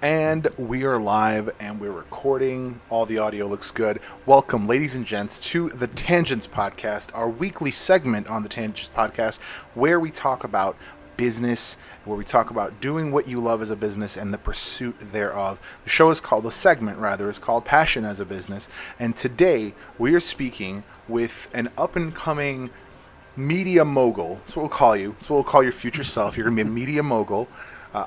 And we are live and we're recording. All the audio looks good. Welcome, ladies and gents, to the Tangents Podcast, our weekly segment on the Tangents Podcast where we talk about business, where we talk about doing what you love as a business and the pursuit thereof. The segment is called Passion as a Business. And today we are speaking with an up and coming media mogul. That's what we'll call you. That's what we'll call your future self. You're going to be a media mogul.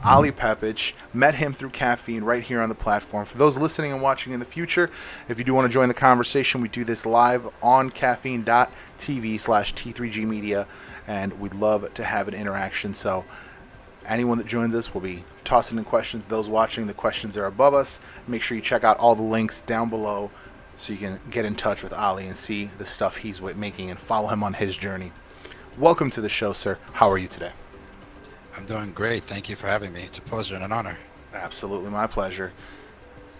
Ali Pepic. Met him through Caffeine right here on the platform. For those listening and watching in the future, if you do want to join the conversation, we do this live on caffeine.tv/T3G Media, and we'd love to have an interaction. So anyone that joins us will be tossing in questions. Those watching, the questions are above us. Make sure you check out all the links down below so you can get in touch with Ali and see the stuff he's making and follow him on his journey. Welcome to the show, sir. How are you today? I'm doing great. Thank you for having me. It's a pleasure and an honor. Absolutely, my pleasure.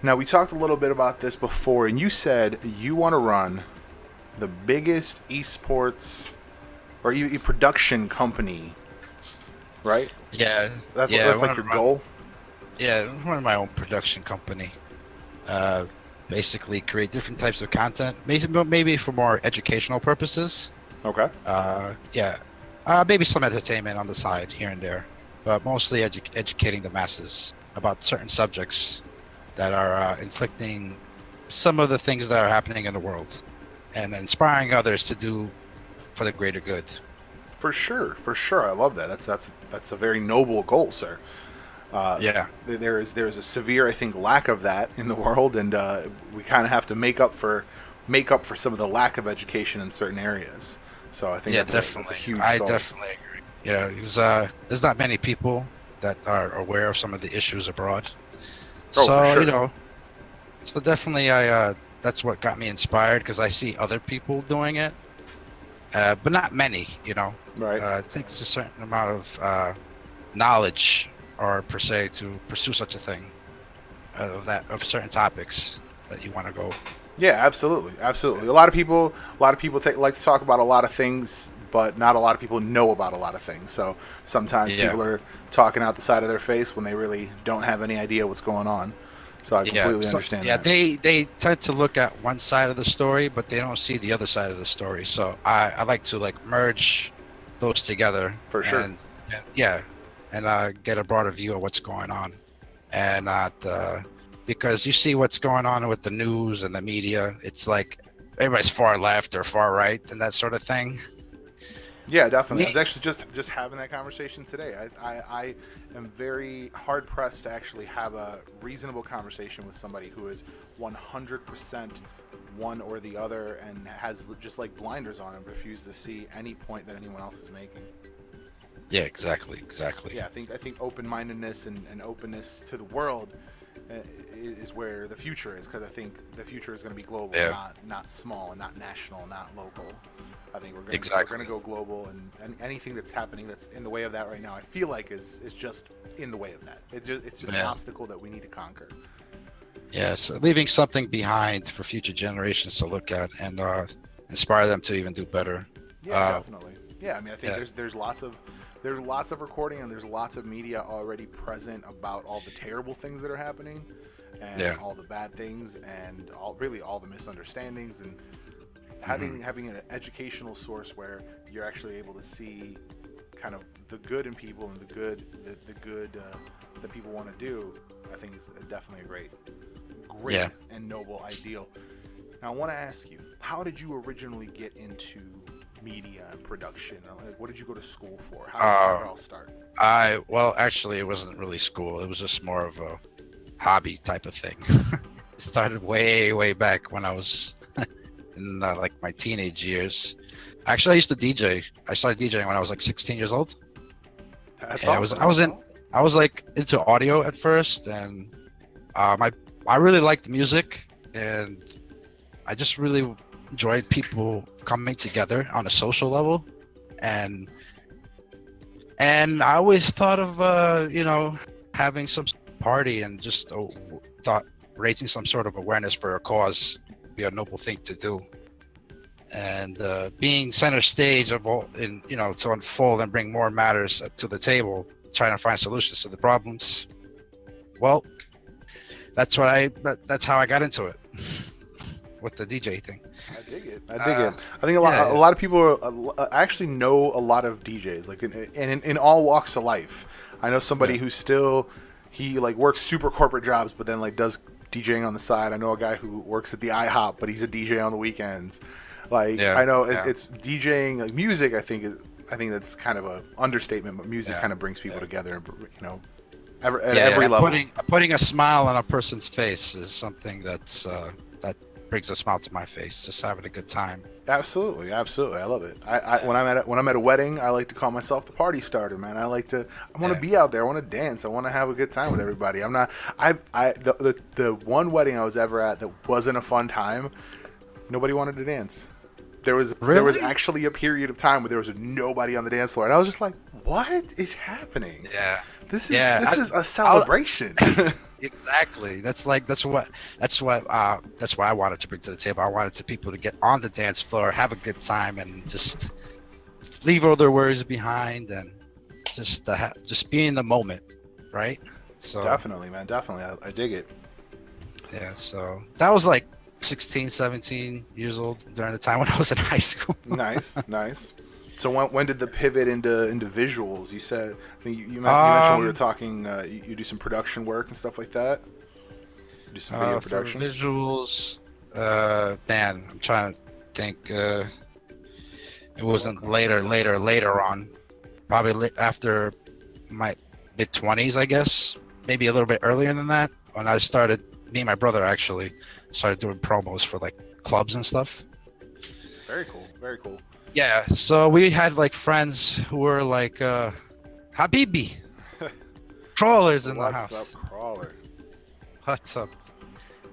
Now, we talked a little bit about this before, and you said you want to run the biggest esports or production company, right? Yeah. That's like your goal? Yeah, run my own production company. Basically create different types of content, maybe for more educational purposes. Okay. Maybe some entertainment on the side here and there, but mostly educating the masses about certain subjects that are inflicting some of the things that are happening in the world and inspiring others to do for the greater good. For sure. I love that. That's a very noble goal, sir. There's a severe, I think, lack of that in the world, and we kind of have to make up for some of the lack of education in certain areas. So I think that's a huge goal. I definitely agree. Yeah, because there's not many people that are aware of some of the issues abroad. For sure. So definitely that's what got me inspired, because I see other people doing it, but not many, Right. It takes a certain amount of knowledge or per se to pursue such a thing of certain topics that you want to go. Yeah, absolutely. A lot of people like to talk about a lot of things, but not a lot of people know about a lot of things. So sometimes people are talking out the side of their face when they really don't have any idea what's going on. So I completely understand that. They tend to look at one side of the story, but they don't see the other side of the story. So I like to merge those together. For sure. And get a broader view of what's going on, and not because you see what's going on with the news and the media. It's like everybody's far left or far right and that sort of thing. Yeah, definitely. I was actually just having that conversation today. I am very hard pressed to actually have a reasonable conversation with somebody who is 100% one or the other and has just like blinders on and refuses to see any point that anyone else is making. Yeah, exactly. Yeah, I think open-mindedness and openness to the world is where the future is, because I think the future is going to be global, not small, and not national, not local. I think we're going to go global, and anything that's happening that's in the way of that right now, I feel like is just in the way of that. It's just an obstacle that we need to conquer. Yes, leaving something behind for future generations to look at and inspire them to even do better. Yeah, definitely. Yeah, I mean, I think there's lots of recording and there's lots of media already present about all the terrible things that are happening and all the bad things and all the misunderstandings, and having an educational source where you're actually able to see kind of the good in people and the good that people want to do, I think is definitely a great and noble ideal. Now I want to ask you, how did you originally get into media and production? Like, what did you go to school for? How did it all start? Actually, it wasn't really school. It was just more of a hobby type of thing. It started way back when I was in my teenage years. Actually, I used to DJ. I started DJing when I was 16 years old. That's awesome. I was into audio at first, and I really liked music, and I just really enjoyed people coming together on a social level, and I always thought of having some party and just thought raising some sort of awareness for a cause would be a noble thing to do, and being center stage of all to unfold and bring more matters to the table, trying to find solutions to the problems. Well, that's how I got into it with the DJ thing. I dig it. I dig it. I think a lot of people actually know a lot of DJs, like in all walks of life. I know somebody who's still he like works super corporate jobs, but then like does DJing on the side. I know a guy who works at the IHOP, but he's a DJ on the weekends. Like I know it's DJing like music. I think that's kind of a understatement, but music kind of brings people together. You know, at every level. Putting a smile on a person's face is something that brings a smile to my face. Just having a good time. Absolutely, absolutely. I love it. When I'm at a wedding, I like to call myself the party starter, man. I want to be out there. I want to dance. I want to have a good time with everybody. The one wedding I was ever at that wasn't a fun time, nobody wanted to dance. There was actually a period of time where there was nobody on the dance floor, and I was just like, "What is happening? Yeah, this is a celebration." Exactly. That's why I wanted to bring to the table. I wanted people to get on the dance floor, have a good time, and just leave all their worries behind, and just be in the moment, right? So definitely, man, definitely, I dig it. Yeah. So that was like 16, 17 years old during the time when I was in high school. Nice. So when did the pivot into visuals? You said you mentioned we were talking. You do some production work and stuff like that. You do some video production. For visuals, man, I'm trying to think. It wasn't later on. Probably after my mid-20s, I guess. Maybe a little bit earlier than that. When I started, me and my brother actually started doing promos for like clubs and stuff. Very cool. Very cool. Yeah, so we had like friends who were like Habibi crawlers in the house. What's up, crawler? What's up?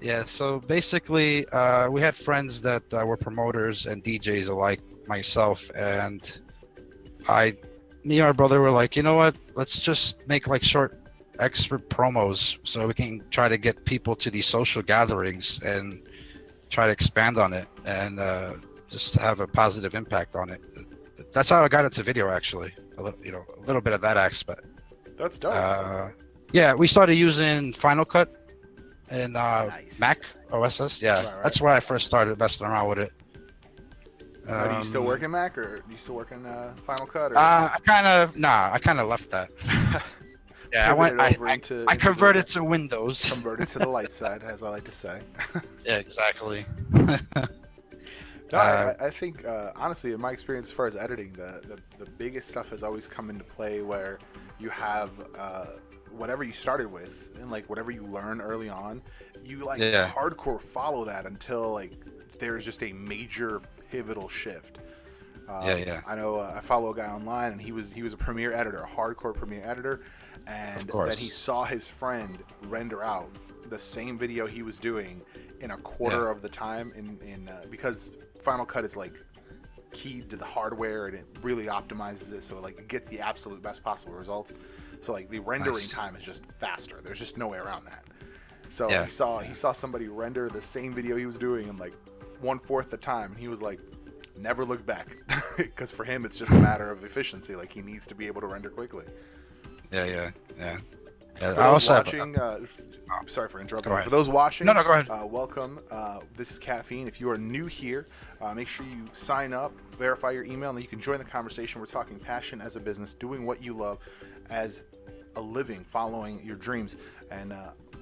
Yeah, so basically we had friends that were promoters and DJs alike, myself, and me and my brother were like, you know what? Let's just make like short expert promos so we can try to get people to these social gatherings and try to expand on it and just to have a positive impact on it. That's how I got into video, actually. A little bit of that aspect. That's dope. Yeah, we started using Final Cut and Nice. Mac OSS. Yeah, Right. That's where I first started messing around with it. Do you still work in Mac, or do you still work in Final Cut? Or? I kind of left that. Yeah, I converted to Windows. Converted to the light side, as I like to say. Yeah, exactly. No, I think honestly, in my experience as far as editing, the biggest stuff has always come into play where you have whatever you started with and like whatever you learn early on, you hardcore follow that until like there's just a major pivotal shift. I know I follow a guy online, and he was a Premiere editor, a hardcore Premiere editor, and then he saw his friend render out the same video he was doing in a quarter of the time in because Final Cut is like keyed to the hardware, and it really optimizes it so like it gets the absolute best possible results. So like the rendering time is just faster. There's just no way around that. So he saw somebody render the same video he was doing in like 1/4 the time, and he was like, never look back, because for him it's just a matter of efficiency. Like he needs to be able to render quickly. Yeah. For those watching, sorry for interrupting. For those watching, no, go ahead. Welcome. This is Caffeine. If you are new here, make sure you sign up, verify your email, and then you can join the conversation. We're talking passion as a business, doing what you love as a living, following your dreams. And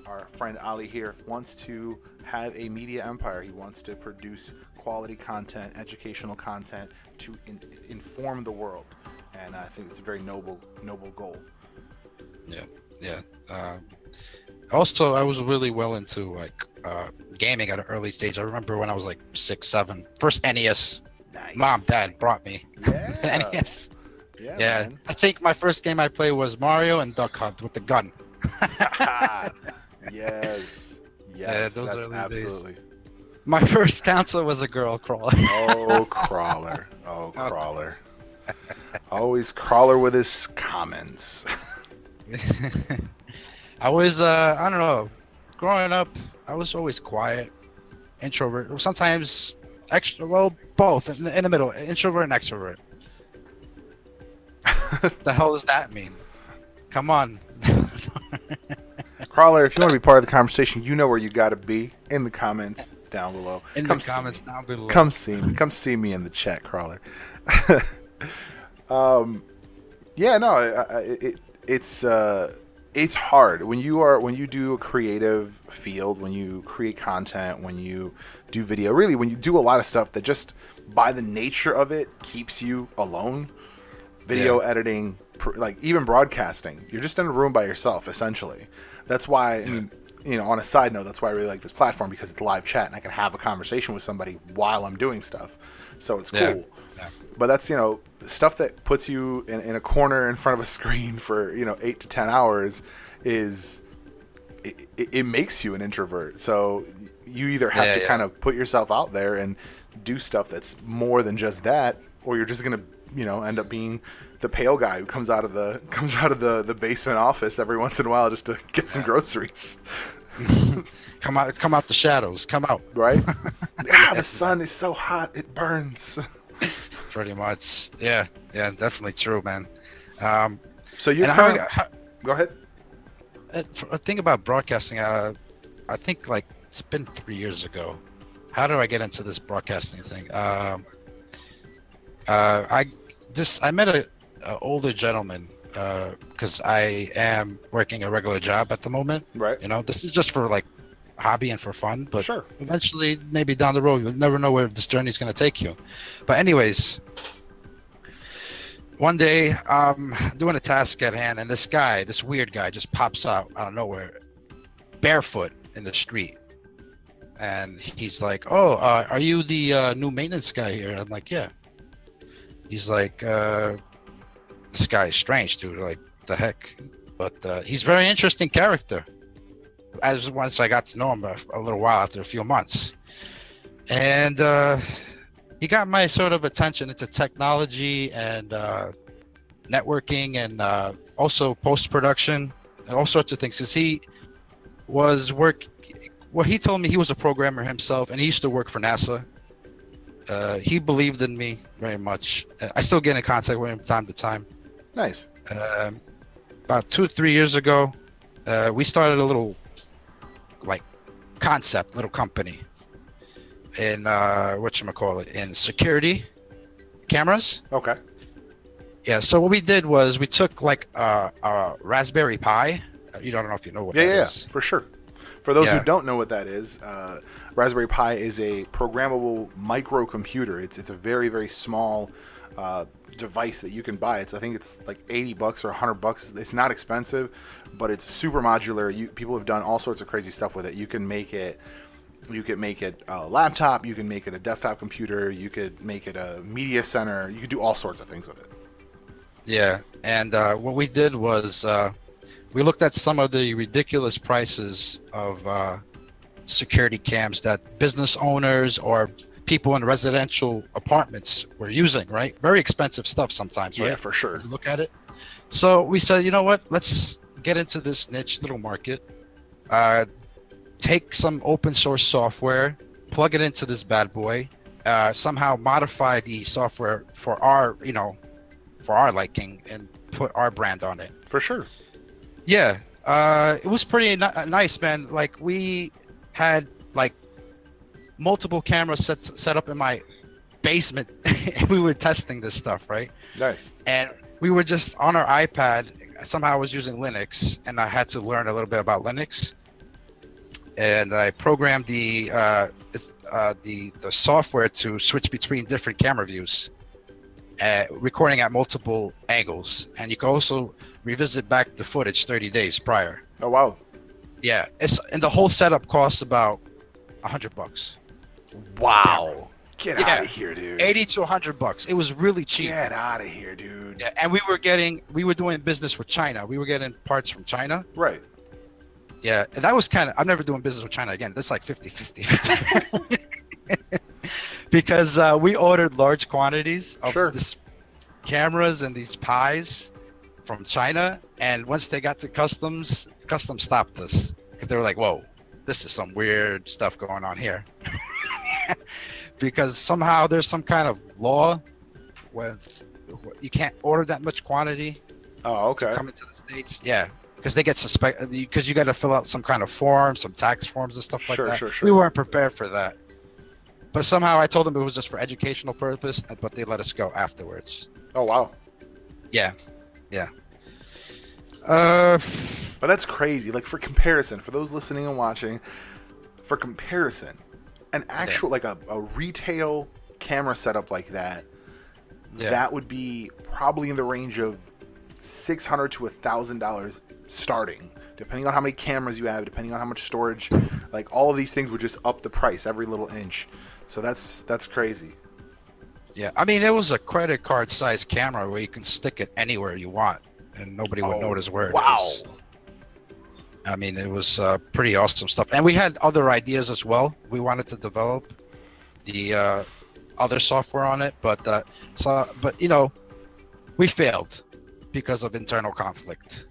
our friend Ali here wants to have a media empire. He wants to produce quality content, educational content to inform the world. And I think it's a very noble goal. Yeah. Also, I was really well into like gaming at an early stage. I remember when I was like 6, 7, first NES. Nice. Mom, Dad brought me Yeah. NES. Yeah. Man. I think my first game I played was Mario and Duck Hunt with the gun. Yes. Yeah, those that's early absolutely. days. My first console was a girl crawler. Oh, crawler. Oh, crawler. Always crawler with his comments. I was, I don't know, growing up, I was always quiet, introvert, sometimes both, in the middle, introvert and extrovert. The hell does that mean? Come on. Crawler, if you want to be part of the conversation, you know where you got to be in the comments down below. In the comments down below. Come see me. Come see me in the chat, Crawler. Yeah, no, it's hard when you do a creative field, when you create content, when you do video, really when you do a lot of stuff that just by the nature of it keeps you alone. Video editing, like even broadcasting, you're just in a room by yourself essentially. That's why, I mean, you know, on a side note, that's why I really like this platform, because it's live chat and I can have a conversation with somebody while I'm doing stuff. So it's cool. Yeah. But that's, you know, stuff that puts you in a corner in front of a screen for, you know, 8 to 10 hours it makes you an introvert. So you either have to kind of put yourself out there and do stuff that's more than just that, or you're just going to, you know, end up being the pale guy who comes out of the basement office every once in a while just to get some groceries. come out the shadows. Come out. Right? The sun is so hot it burns. Pretty much. Yeah, definitely true, man. So you go ahead. A thing about broadcasting, I think like it's been 3 years ago. How do I get into this broadcasting thing? I met a older gentleman because I am working a regular job at the moment. Right. You know, this is just for like hobby and for fun, but sure. Eventually, maybe down the road, you'll never know where this journey is going to take you. But anyways, one day I'm doing a task at hand, and this weird guy just pops out of nowhere, barefoot in the street. And he's like, "Oh, are you the new maintenance guy here?" I'm like, "Yeah." He's like, "This guy is strange, dude. Like, the heck?" But he's a very interesting character. As once I got to know him a little while after a few months, and he got my sort of attention into technology and networking and also post-production and all sorts of things. Because he told me he was a programmer himself, and he used to work for NASA. He believed in me very much. I still get in contact with him from time to time. Nice. About 2-3 years ago, we started a little little company in in security cameras. Okay. Yeah. So what we did was we took like a Raspberry Pi. You don't know if you know what that is. Yeah, for sure. For those who don't know what that is, Raspberry Pi is a programmable microcomputer. It's a very, very small device that you can buy. I think it's like $80 or $100. It's not expensive, but it's super modular. People have done all sorts of crazy stuff with it. You can make it a laptop. You can make it a desktop computer. You could make it a media center. You could do all sorts of things with it. Yeah, and what we did was we looked at some of the ridiculous prices of security cams that business owners or people in residential apartments were using, right? Very expensive stuff sometimes, right? Yeah, for sure. You look at it. So we said, you know what? Let's get into this niche little market. Take some open source software, plug it into this bad boy, somehow modify the software for our liking, and put our brand on it. For sure. Yeah, it was pretty nice, man. Like, we had like multiple cameras set up in my basement. And we were testing this stuff, right? Nice. And we were just on our iPad. Somehow I was using Linux, and I had to learn a little bit about Linux. And I programmed the software to switch between different camera views, recording at multiple angles, and you can also revisit back the footage 30 days prior. Oh wow! Yeah, and the whole setup costs about $100. Wow! Get out of here, dude! $80 to $100. It was really cheap. Get out of here, dude! Yeah, and we were doing business with China. We were getting parts from China. Right. Yeah, and that was I'm never doing business with China again. That's like 50-50. Because we ordered large quantities of this cameras and these pies from China, and once they got to customs stopped us because they were like, "Whoa, this is some weird stuff going on here." Because somehow there's some kind of law with you can't order that much quantity. Oh, okay. To come into the States. Yeah. because they get suspect because you got to fill out some kind of form, some tax forms and stuff like that. Sure. We weren't prepared for that, but somehow I told them it was just for educational purpose, but they let us go afterwards. Oh wow. Yeah. But that's crazy. Like, for comparison, for those listening and watching, for comparison, an actual like a retail camera setup like that, that would be probably in the range of $600 to $1,000 starting, depending on how many cameras you have, depending on how much storage. Like, all of these things would just up the price every little inch. So that's crazy. Yeah, I mean, it was a credit card size camera where you can stick it anywhere you want, and nobody would notice where it is. I mean, it was pretty awesome stuff. And we had other ideas as well. We wanted to develop the other software on it, but you know, we failed because of internal conflict,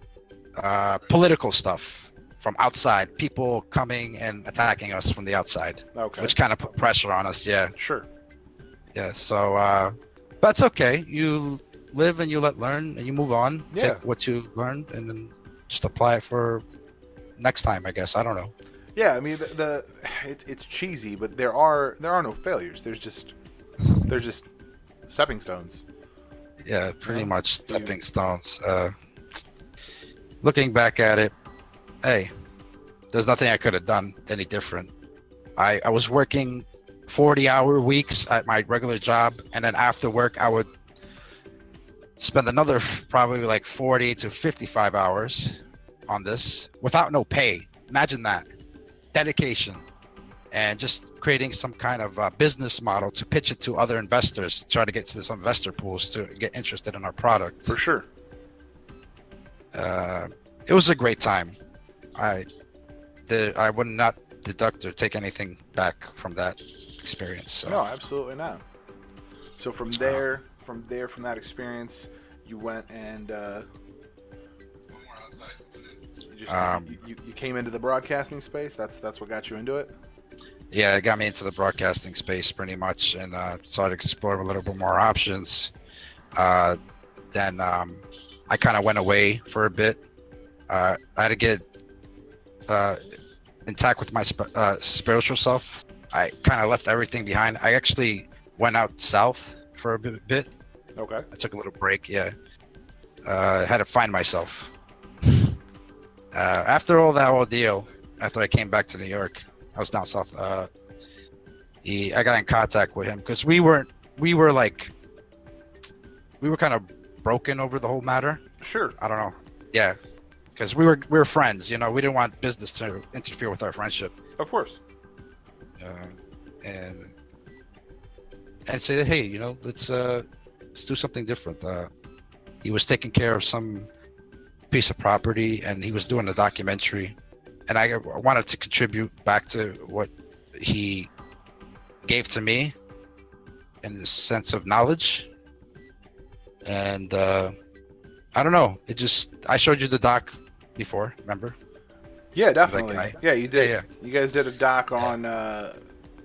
political stuff from outside, people coming and attacking us from the outside, which kind of put pressure on us. Yeah, sure. Yeah, so that's okay. You live and you learn and you move on. Yeah. Take what you learned and then just apply it for next time, I guess. I don't know. Yeah, I mean, it's cheesy, but there are no failures. There's just stepping stones. Yeah, pretty much stepping stones. Looking back at it, hey, there's nothing I could have done any different. I was working 40-hour weeks at my regular job, and then after work I would spend another probably like 40 to 55 hours on this without no pay. Imagine that. Dedication. And just creating some kind of business model to pitch it to other investors, try to get to some investor pools to get interested in our product. For sure. It was a great time. I would not deduct or take anything back from that experience. So. No, absolutely not. So from that experience, you went and you came into the broadcasting space. That's what got you into it. Yeah, it got me into the broadcasting space pretty much, and started exploring a little bit more options. Then I kind of went away for a bit. I had to get intact with my spiritual self. I kind of left everything behind. I actually went out south for a bit. Okay. I took a little break. Yeah. Had to find myself. After all that ordeal, after I came back to New York, I was down south. I got in contact with him because we were kind of broken over the whole matter. Sure. I don't know. Yeah, because we were friends. You know, we didn't want business to interfere with our friendship. Of course. And say, hey, you know, let's do something different. He was taking care of some piece of property, and he was doing a documentary, and I wanted to contribute back to what he gave to me in the sense of knowledge. And I don't know, I showed you the doc before, remember? Yeah, definitely. Yeah, you did. Yeah. You guys did a doc on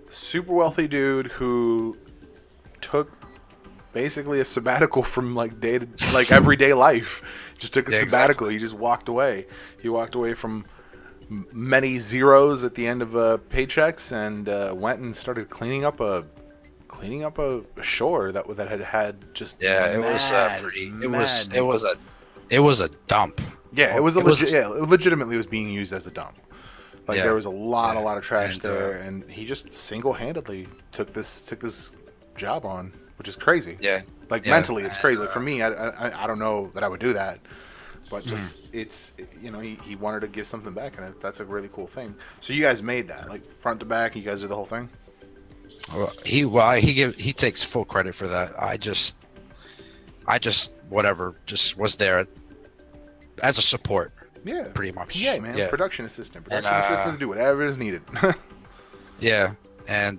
super wealthy dude who took basically a sabbatical from like everyday life. Just took a sabbatical. Exactly. He just walked away. He walked away from many zeros at the end of paychecks and went and started cleaning up a shore that had just it was a dump. Yeah, it was legitimately was being used as a dump. Like there was a lot of trash there, and he just single-handedly took this job on, which is crazy. Yeah. Like mentally, it's crazy. Like for me, I don't know that I would do that, but just it's he wanted to give something back, and that's a really cool thing. So you guys made that like front to back. You guys did the whole thing. Well, he takes full credit for that. I just just was there as a support. Yeah, pretty much. Yeah, man. Yeah. Production assistants do whatever is needed. Yeah, and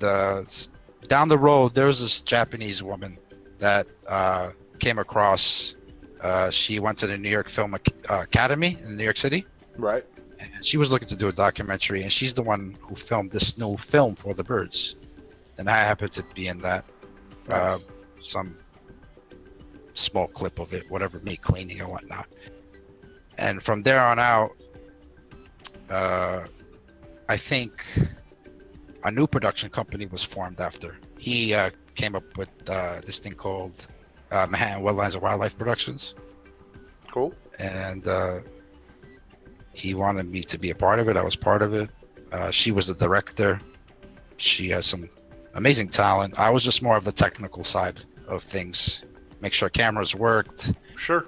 down the road there was this Japanese woman that came across. She went to the New York Film Academy in New York City. Right. And she was looking to do a documentary, and she's the one who filmed this new film for the birds. And I happened to be in that. Nice. Some small clip of it, whatever, me cleaning and whatnot. And from there on out, I think a new production company was formed after. He came up with this thing called Manhattan Wetlands and Wildlife Productions. Cool. And he wanted me to be a part of it. I was part of it. She was the director. She has some amazing talent. I was just more of the technical side of things. Make sure cameras worked. Sure.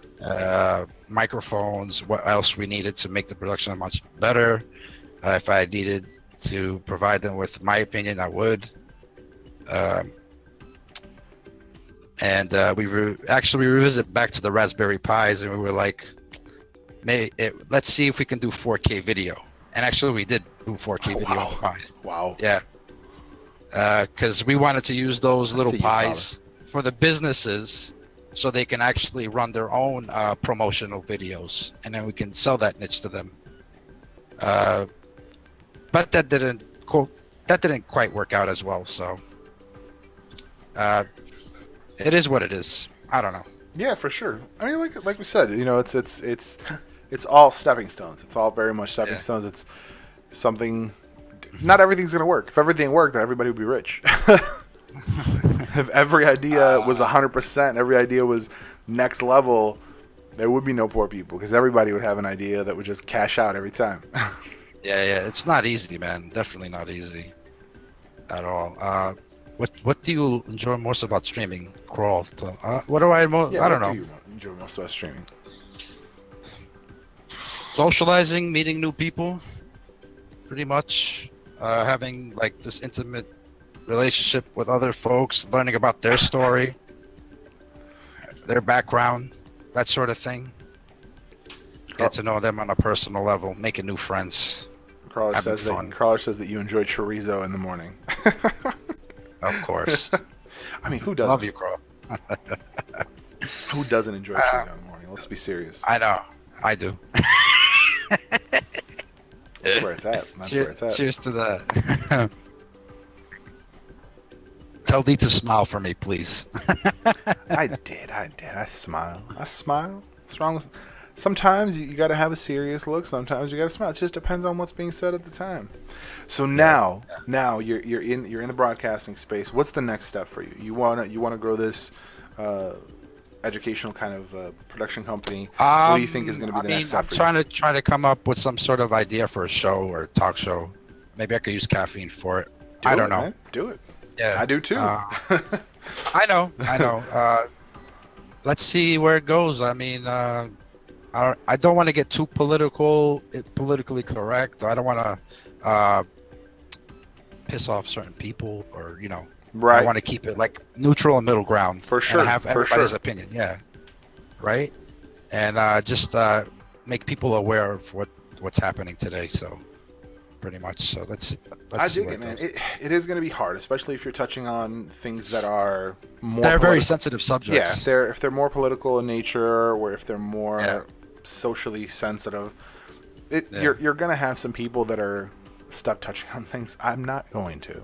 Microphones, what else we needed to make the production much better. If I needed to provide them with my opinion, I would. And we revisited back to the Raspberry Pis, and we were like, let's see if we can do 4K video. And actually, we did do 4K video on the Pis. Wow. Yeah. Because we wanted to use those little Pis for the businesses so they can actually run their own promotional videos, and then we can sell that niche to them. But that didn't quite work out as well. So it is what it is. I don't know. Yeah, for sure. I mean, like we said, you know, it's all stepping stones. It's all very much stepping stones. It's something. Not everything's gonna work. If everything worked, then everybody would be rich. If every idea was 100%, every idea was next level, there would be no poor people because everybody would have an idea that would just cash out every time. Yeah, it's not easy, man. Definitely not easy at all. What do you enjoy most about streaming? Crawl. What do I most? I don't know. What do you enjoy most about streaming? Socializing, meeting new people, pretty much. Having like this intimate relationship with other folks, learning about their story, their background, that sort of thing. Get to know them on a personal level, making new friends. Crawler says that you enjoy chorizo in the morning. Of course. I mean, who doesn't? Love you, Carl. Who doesn't enjoy chorizo in the morning? Let's be serious. I know. I do. That's where it's at. That's where it's at. Cheers to that. Tell Dee to smile for me, please. I did. I smile. What's wrong with... Sometimes you got to have a serious look. Sometimes you got to smile. It just depends on what's being said at the time. So now you're in the broadcasting space. What's the next step for you? You wanna grow this educational kind of production company. What do you think is going to be the next step for you? I'm trying to come up with some sort of idea for a show or a talk show. Maybe I could use caffeine for it. I don't know. Man. Do it. Yeah, I do too. I know. Let's see where it goes. I mean, I don't want to get too politically correct. I don't want to piss off certain people, or right. I want to keep it like neutral and middle ground for sure. And have everybody's opinion. Yeah, right. And just make people aware of what's happening today. So. Pretty much. So let's I dig it, man. It is going to be hard, especially if you're touching on things that are more. They're very sensitive subjects. Yeah, if they're more political in nature, or if they're more socially sensitive, you're going to have some people that are stuck touching on things. I'm not going to.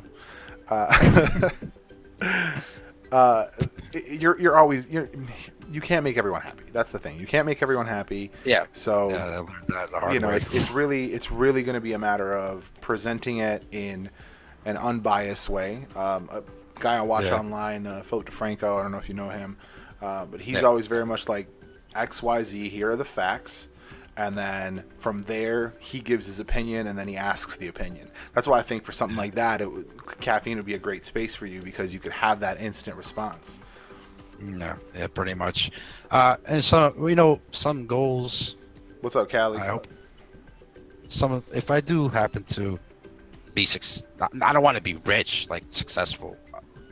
You can't make everyone happy. That's the thing. You can't make everyone happy. Yeah. So I learned that the hard way. it's really going to be a matter of presenting it in an unbiased way. A guy I watch online, Philip DeFranco. I don't know if you know him, but he's always very much like XYZ. Here are the facts. And then from there, he gives his opinion, and then he asks the opinion. That's why I think for something like that, caffeine would be a great space for you, because you could have that instant response. Yeah, pretty much. And so, some goals. What's up, Callie? I hope if I do happen to be I don't want to be rich, like successful,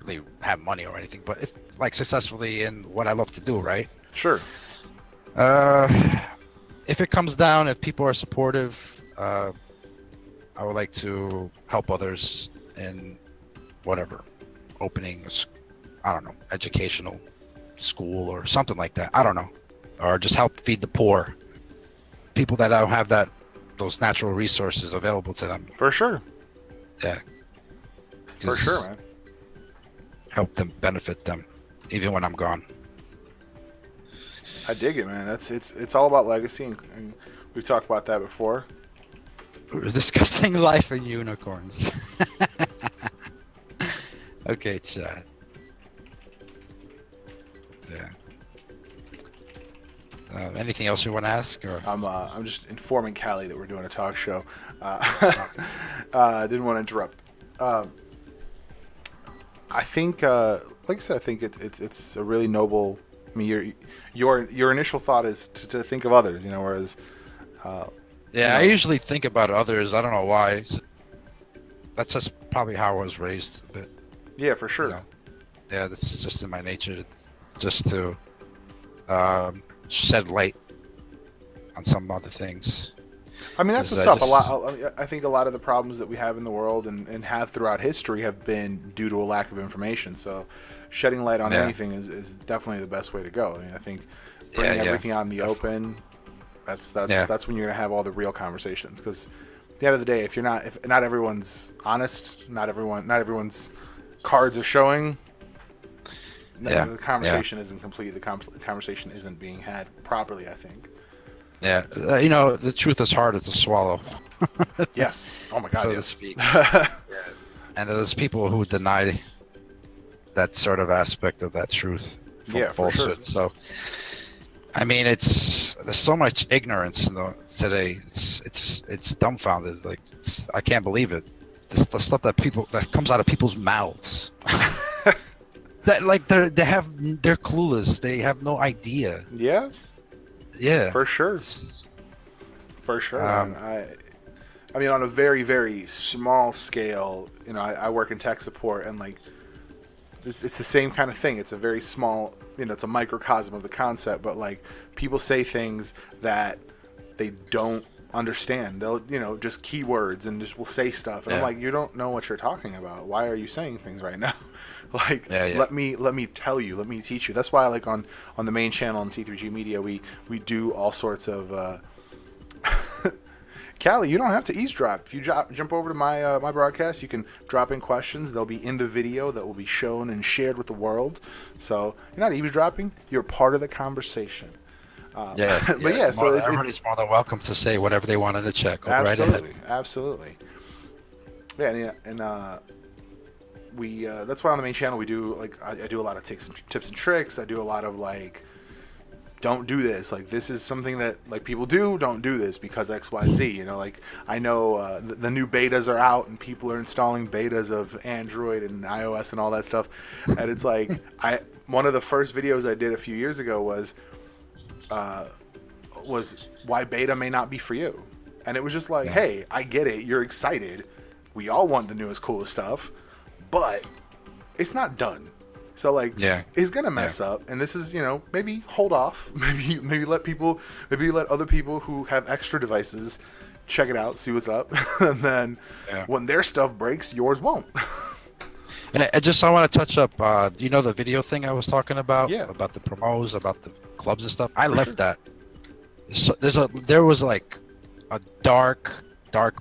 really have money or anything, but if like successfully in what I love to do, right? Sure. If it comes down, if people are supportive, I would like to help others in whatever, opening, I don't know, educational school or something like that. I don't know. Or just help feed the poor. People that don't have those natural resources available to them. For sure. Yeah. For sure, man. Help them, benefit them, even when I'm gone. I dig it, man. It's all about legacy, and we've talked about that before. We're discussing life and unicorns. Okay, chat. Yeah. Anything else you want to ask? Or I'm just informing Callie that we're doing a talk show. Didn't want to interrupt. I think, like I said, I think it's a really noble. I mean, your initial thought is to think of others, whereas. Yeah, I usually think about others. I don't know why. That's just probably how I was raised. But yeah, for sure. Yeah, that's just in my nature, just to shed light on some other things. I mean, that's what's up. I think a lot of the problems that we have in the world and have throughout history have been due to a lack of information. So, shedding light on anything is definitely the best way to go. I mean, I think bringing everything out in the open. That's when you're gonna have all the real conversations. Because at the end of the day, if not everyone's honest, not everyone's cards are showing. The conversation isn't complete. The conversation isn't being had properly, I think. Yeah, the truth is harder to swallow. Yes. Oh my God. So yes. to speak. And there's people who deny that sort of aspect of that truth from falsehood. For sure. So, I mean, there's so much ignorance today. It's dumbfounded. Like I can't believe it. The stuff that comes out of people's mouths. That like they're clueless. They have no idea. Yeah. Yeah. For sure. For sure. I mean, on a very, very small scale, I work in tech support, and like it's the same kind of thing. It's a very small, it's a microcosm of the concept, but like people say things that they don't understand. They'll, just keywords and just will say stuff, and I'm like, you don't know what you're talking about. Why are you saying things right now? Like, let me tell you, let me teach you. That's why, like on the main channel on T3G Media, we do all sorts of. Callie, you don't have to eavesdrop. If you jump over to my my broadcast, you can drop in questions. They'll be in the video that will be shown and shared with the world. So you're not eavesdropping. You're part of the conversation. But so everybody's more than welcome to say whatever they want in the chat. Go absolutely, right ahead. Absolutely. Yeah, and we that's why on the main channel we do I do a lot of tips and tricks. I do a lot of don't do this. Like this is something that like people do. Don't do this because XYZ. Like I know the new betas are out and people are installing betas of Android and iOS and all that stuff. And it's like one of the first videos I did a few years ago was why beta may not be for you. And it was just like, hey, I get it. You're excited. We all want the newest, coolest stuff, but it's not done. So it's gonna mess up, and this is maybe hold off, maybe let other people who have extra devices check it out, see what's up, and then when their stuff breaks, yours won't. And I want to touch up, the video thing I was talking about, about the promos, about the clubs and stuff. I left that. So there was like a dark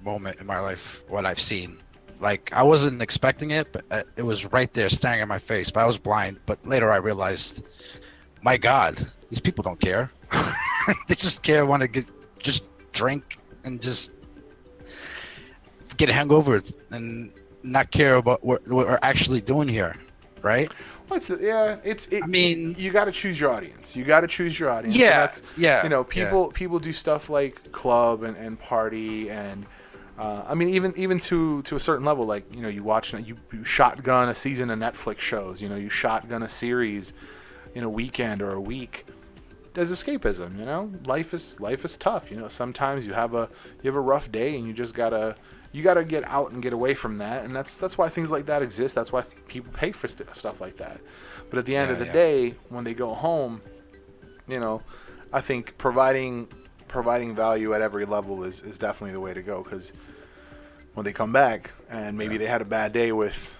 moment in my life. What I've seen. Like, I wasn't expecting it, but it was right there staring at my face, but I was blind. But later I realized, my God, these people don't care. They just want to just drink and just get a hangover and not care about what we're actually doing here, right? I mean, you got to choose your audience. People do stuff like club and party and I mean, even to a certain level, like you watch you shotgun a season of Netflix shows. You shotgun a series in a weekend or a week. There's escapism. Life is tough. Sometimes you have a rough day and you just gotta get out and get away from that. And that's why things like that exist. That's why people pay for stuff like that. But at the end of the day, when they go home, I think providing value at every level is definitely the way to go, because when they come back and maybe they had a bad day with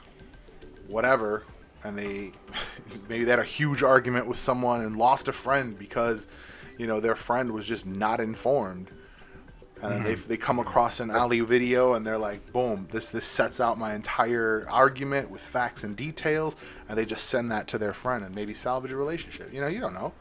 whatever, and maybe they had a huge argument with someone and lost a friend because their friend was just not informed, and then they come across an Ali video and they're like, boom, this sets out my entire argument with facts and details, and they just send that to their friend and maybe salvage a relationship. You don't know.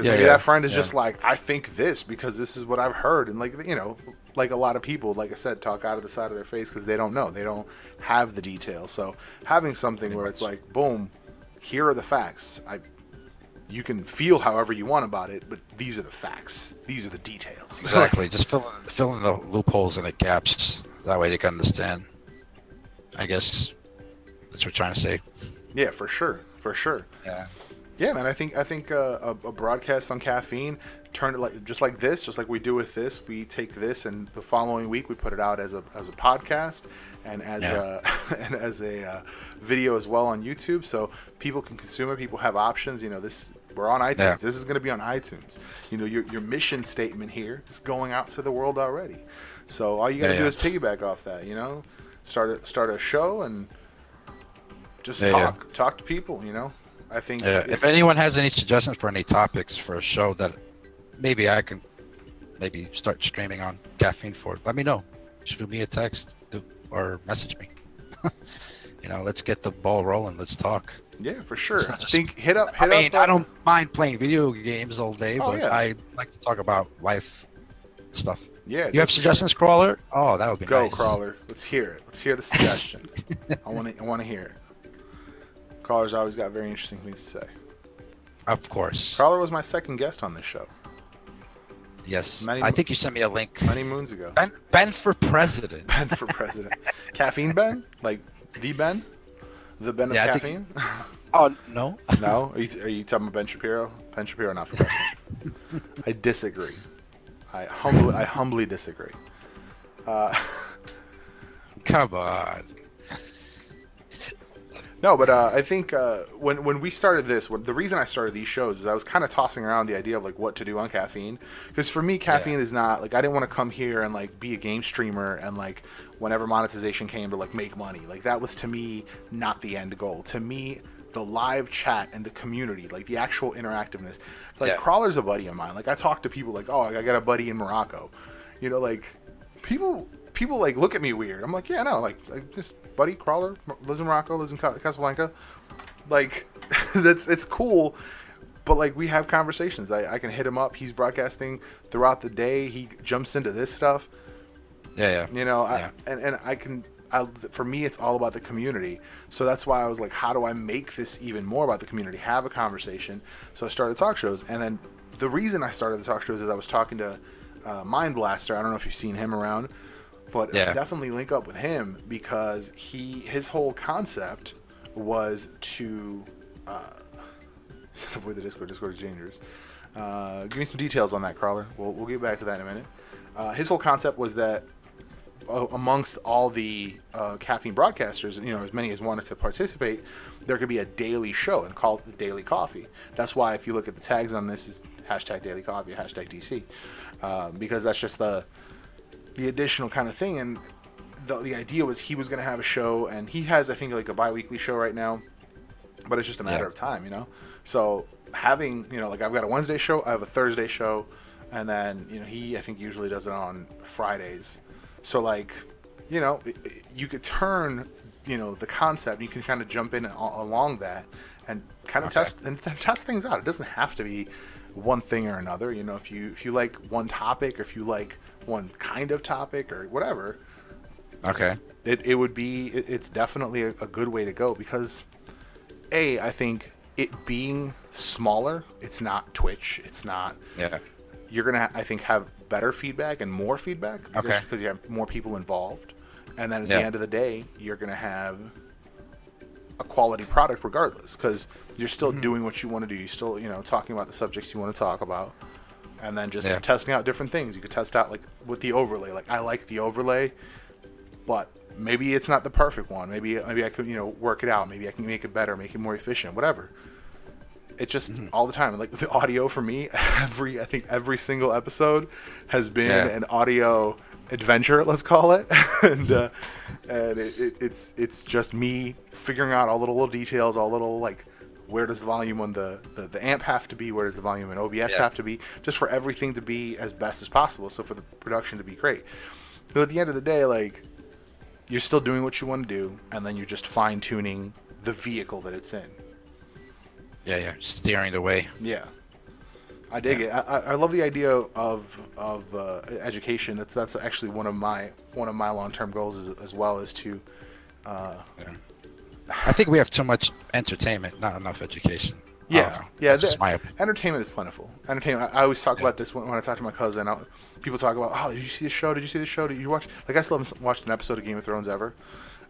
Because maybe that friend is just like, I think this because this is what I've heard. And like, you know, like a lot of people, like I said, talk out of the side of their face because they don't know. They don't have the details. So having something where it's like, boom, here are the facts. You can feel however you want about it, but these are the facts. These are the details. Exactly. Just fill in the loopholes and the gaps. That way they can understand. I guess that's what we're trying to say. Yeah, for sure. For sure. Yeah. Yeah, man. I think a broadcast on caffeine, turn it like just like this, just like we do with this. We take this, and the following week we put it out as a podcast and as a video as well on YouTube, so people can consume it. People have options. You know, we're on iTunes. Yeah. This is going to be on iTunes. You know, your mission statement here is going out to the world already. So all you got to do is piggyback off that. You know, start a show and just talk to people. You know. I think if anyone has any suggestions for any topics for a show that maybe I can start streaming on caffeine for, let me know. Shoot me a text or message me. You know, let's get the ball rolling. Let's talk. Yeah, for sure. I think hit up. I don't mind playing video games all day, but I like to talk about life stuff. Yeah. You have suggestions, Crawler? Oh, that would be nice. Go, Crawler. Let's hear it. Let's hear the suggestion. I want to hear it. Crawler's always got very interesting things to say. Of course. Crawler was my second guest on this show. Yes. I think you sent me a link. Many moons ago. Ben for president. Ben for president. Caffeine Ben? Like the Ben? The Ben of caffeine? Oh, no. No? Are you talking about Ben Shapiro? Ben Shapiro not for president. I disagree. I humbly disagree. Come on. No, but I think when we started this, the reason I started these shows is I was kind of tossing around the idea of like what to do on caffeine, because for me caffeine is not like, I didn't want to come here and like be a game streamer and like whenever monetization came to like make money, like that was to me not the end goal. To me, the live chat and the community, like the actual interactiveness, like Crawler's a buddy of mine. Like I talk to people like, oh, I got a buddy in Morocco, you know, like people like look at me weird. I'm like, yeah, no, like just buddy Crawler lives in Morocco, lives in Casablanca, like it's cool, but like we have conversations. I can hit him up. He's broadcasting throughout the day. He jumps into this stuff. You know, for me it's all about the community. So that's why I was like, how do I make this even more about the community, have a conversation? So I started talk shows, and then the reason I started the talk shows is I was talking to Mind Blaster. I don't know if you've seen him around, but definitely link up with him, because his whole concept was to avoid the Discord. Discord is dangerous. Give me some details on that, Crawler. We'll get back to that in a minute. His whole concept was that amongst all the caffeine broadcasters, you know, as many as wanted to participate, there could be a daily show and call it the Daily Coffee. That's why if you look at the tags on this, is #Daily Coffee, #DC, because that's just the additional kind of thing. And the idea was he was going to have a show, and he has, I think, like a bi-weekly show right now, but it's just a matter of time, you know? So having, you know, like I've got a Wednesday show, I have a Thursday show, and then, you know, he, I think, usually does it on Fridays. So like, you know, you could turn, you know, the concept, you can kind of jump in along that and kind of test things out. It doesn't have to be one thing or another. You know, if you like one topic, or if you like one kind of topic or whatever, it's definitely a good way to go, because I think it being smaller, it's not Twitch, it's not, you're gonna I think have better feedback and more feedback, because you have more people involved, and then at the end of the day you're gonna have a quality product regardless, because you're still doing what you want to do. You're still, you know, talking about the subjects you want to talk about, and then just testing out different things. You could test out, like with the overlay, like I like the overlay, but maybe it's not the perfect one. Maybe I could, you know, work it out. Maybe I can make it better, make it more efficient, whatever. It's just all the time. Like the audio for me, I think every single episode has been an audio adventure, let's call it, and it's just me figuring out all the little details, all little, like, where does the volume on the amp have to be, where does the volume in OBS have to be, just for everything to be as best as possible, so for the production to be great. But at the end of the day, like, you're still doing what you want to do, and then you're just fine-tuning the vehicle that it's in. Steering the way. I dig it. I love the idea of education. That's actually one of my long-term goals as well, is to. Yeah. I think we have too much entertainment, not enough education. I don't Yeah, know. yeah. That's just my opinion. Entertainment is plentiful. Entertainment. I always talk about this when I talk to my cousin. People talk about, oh, did you see the show? Did you see the show? Did you watch? Like, I still haven't watched an episode of Game of Thrones ever.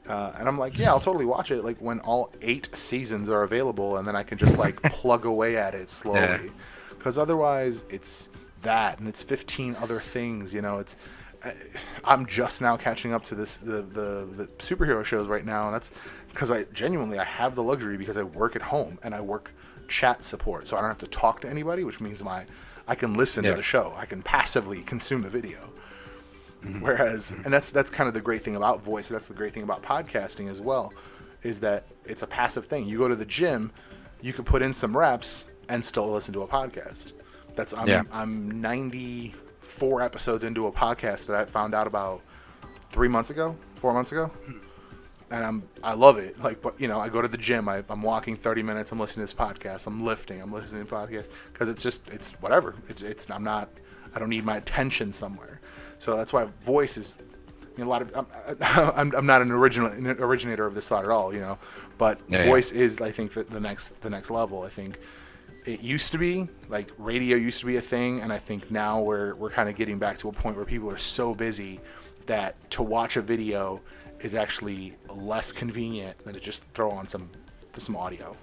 And I'm like, yeah, I'll totally watch it. Like when all 8 seasons are available, and then I can just like plug away at it slowly. Because otherwise, it's that, and it's 15 other things. You know, I'm just now catching up to the superhero shows right now, and that's because I have the luxury because I work at home and I work chat support, so I don't have to talk to anybody, which means I can listen to the show. I can passively consume the video. Mm-hmm. Whereas, and that's kind of the great thing about voice. That's the great thing about podcasting as well, is that it's a passive thing. You go to the gym, you can put in some reps and still listen to a podcast. I'm 94 episodes into a podcast that I found out about 4 months ago, and I love it. Like, but you know, I go to the gym, I'm walking 30 minutes, I'm listening to this podcast, I'm lifting, I'm listening to podcasts, because it's whatever. I don't need my attention somewhere. So that's why voice is. A lot of I'm not an originator of this thought at all, you know, but voice is, I think, the next level. I think it used to be like radio used to be a thing, and I think now we're kind of getting back to a point where people are so busy that to watch a video is actually less convenient than to just throw on some audio.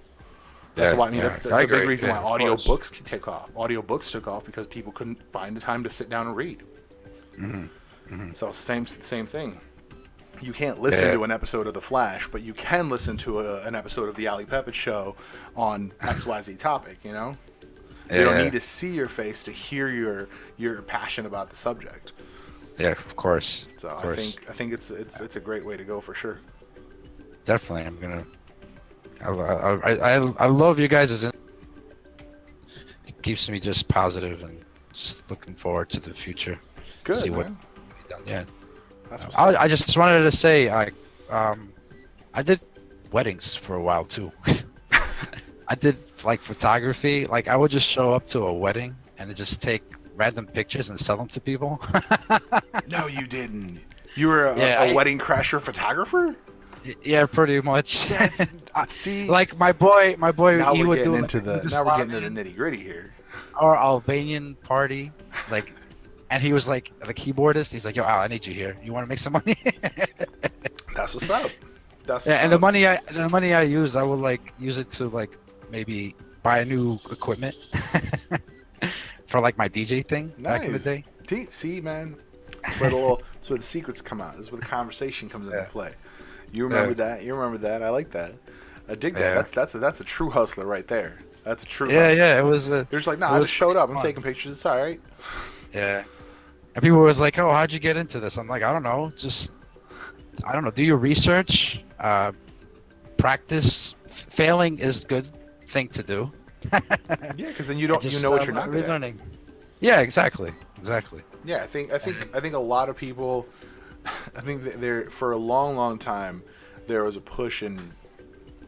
That's why that's a big reason why audiobooks took off. Audiobooks took off because people couldn't find the time to sit down and read. Mm-hmm. Mm-hmm. So same thing. You can't listen to an episode of The Flash, but you can listen to an episode of the Ali Pepic show on XYZ topic. You know, you don't need to see your face to hear your passion about the subject. Yeah, of course. So I think it's a great way to go for sure. Definitely, I love you guys. It keeps me just positive and just looking forward to the future. Good, see man. what we've done. Yeah. I just wanted to say I did weddings for a while too. I did like photography. Like I would just show up to a wedding and just take random pictures and sell them to people. No, you didn't. You were a wedding crasher photographer? Yeah, pretty much. See, like my boy. Now he we're would getting do into the nitty gritty here. Our Albanian party, like. And he was like the keyboardist. He's like, "Yo, Al, I need you here. You want to make some money?" That's what's up. And the money I used, I would like use it to like maybe buy a new equipment for like my DJ thing back in the day. See, man, that's where the secrets come out. This is where the conversation comes into play. You remember that? You remember that? I like that. I dig that. That's a true hustler right there. That's a true. hustler. Yeah. It was. They're just like, I just showed up. I'm taking pictures. It's all right. Yeah. And people was like, "Oh, how'd you get into this?" I'm like, "I don't know. Do your research, practice. Failing is a good thing to do." Yeah, because then you know what you're not good at. Yeah, exactly. Yeah, I think a lot of people. I think that for a long time there was a push in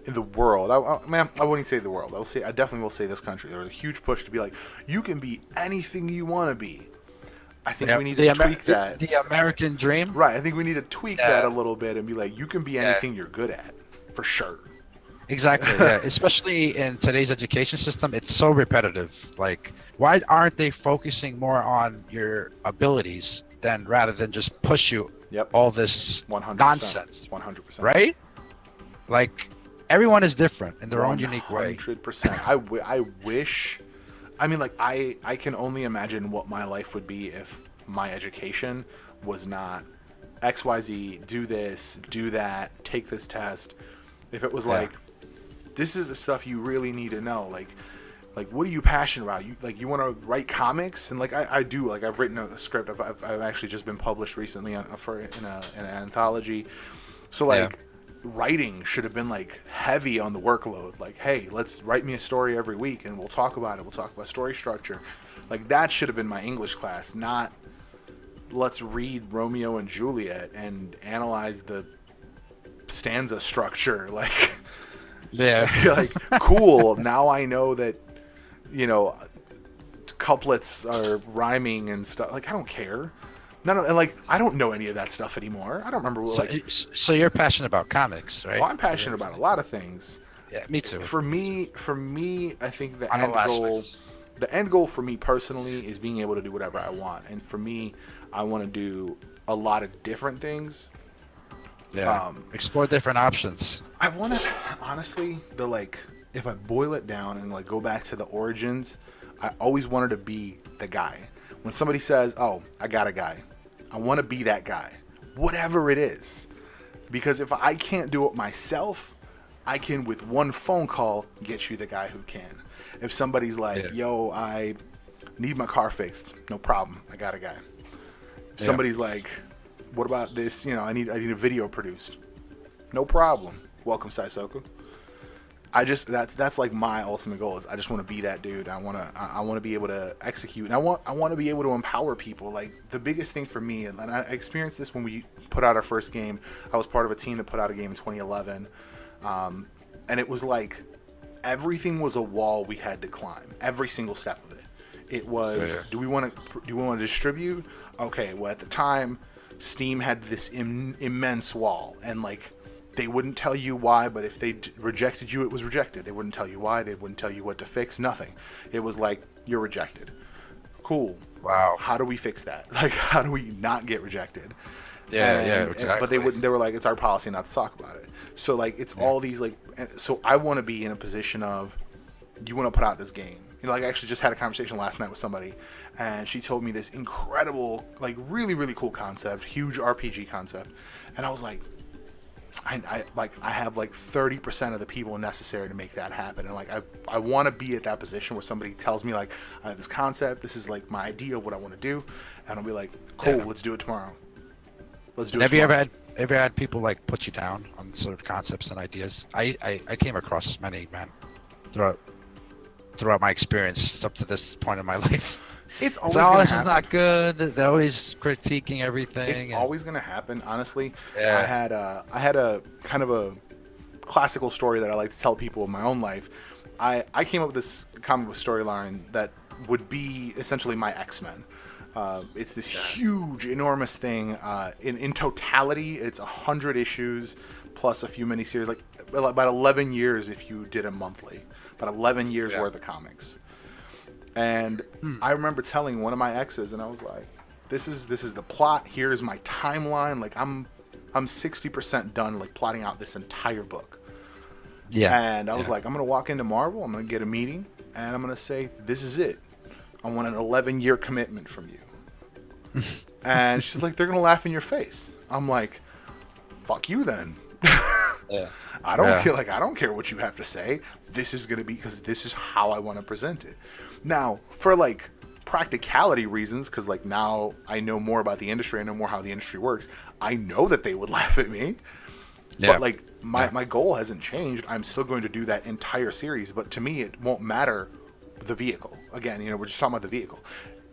the world. I wouldn't say the world. I definitely will say this country. There was a huge push to be like, you can be anything you want to be. I think we need to tweak that. The American dream? Right. I think we need to tweak that a little bit and be like, you can be anything you're good at, for sure. Exactly. Yeah. Especially in today's education system, it's so repetitive. Like, why aren't they focusing more on your abilities rather than just push you all this 100%, nonsense? 100%. Right? Like, everyone is different in their own unique way. 100%. I wish. I mean, like, I can only imagine what my life would be if my education was not XYZ, do this, do that, take this test. If it was like, this is the stuff you really need to know. Like what are you passionate about? You want to write comics? And like, I do. Like, I've written a script. I've actually just been published recently in an anthology. So like, writing should have been like heavy on the workload. Like, hey, let's write me a story every week and we'll talk about it. We'll talk about story structure. Like, that should have been my English class, not let's read Romeo and Juliet and analyze the stanza structure. Like, like, cool. Now I know that, couplets are rhyming and stuff. Like, I don't care. And like, I don't know any of that stuff anymore. I don't remember what, So, like. so you're passionate about comics, right? Well, I'm passionate about a lot of things. Yeah, me too. For me, I think On all aspects. the end goal for me personally is being able to do whatever I want. And for me, I want to do a lot of different things. Yeah. Explore different options. I want to, honestly, if I boil it down and like go back to the origins, I always wanted to be the guy. When somebody says, "Oh, I got a guy," I want to be that guy, whatever it is. Because if I can't do it myself, I can, with one phone call, get you the guy who can. If somebody's like, "Yo, I need my car fixed," no problem, I got a guy. If somebody's like, "What about this? You know, I need a video produced," no problem. Welcome, Saisoku. That's like my ultimate goal is I just want to be that dude. I want to be able to execute, and I want to be able to empower people. Like, the biggest thing for me, and I experienced this when we put out our first game. I was part of a team that put out a game in 2011, and it was like everything was a wall we had to climb. Every single step of it. It was, do we want to distribute? Okay, well, at the time, Steam had this immense wall, and like, they wouldn't tell you why, but if they rejected you, it was rejected. They wouldn't tell you why. They wouldn't tell you what to fix. Nothing. It was like, you're rejected. Cool. Wow. How do we fix that? Like, how do we not get rejected? Yeah, exactly. But they wouldn't. They were like, it's our policy not to talk about it. So like, it's all these like. So I want to be in a position of, you want to put out this game. You know, like, I actually just had a conversation last night with somebody, and she told me this incredible, like, really, really cool concept, huge RPG concept, and I was like, I have like 30% of the people necessary to make that happen. And like, I want to be at that position where somebody tells me like, I have this concept, this is like my idea of what I want to do, and I'll be like, cool, let's do it tomorrow. Let's do it. Have tomorrow. you ever had people like put you down on sort of concepts and ideas? I came across many, man, throughout my experience up to this point in my life. It's always so, gonna this happen. is not good. They're always critiquing everything. It's always going to happen, honestly. Yeah. I had a kind of a classical story that I like to tell people in my own life. I came up with this comic book storyline that would be essentially my X-Men. It's this huge, enormous thing. In totality, it's 100 issues plus a few miniseries, like about 11 years if you did it monthly. About 11 years worth of comics. And I remember telling one of my exes, and I was like, "This is the plot. Here's my timeline. Like, I'm 60% done, like, plotting out this entire book." Yeah. And I was like, "I'm gonna walk into Marvel. I'm gonna get a meeting, and I'm gonna say, this is it. I want an 11-year commitment from you." And she's like, "They're gonna laugh in your face." I'm like, "Fuck you, then." Yeah. I don't care. Like, I don't care what you have to say. This is gonna be, because this is how I want to present it. Now, for like practicality reasons, because like now I know more about the industry, I know more how the industry works. I know that they would laugh at me, but like my goal hasn't changed. I'm still going to do that entire series, but to me, it won't matter the vehicle. Again, you know, we're just talking about the vehicle.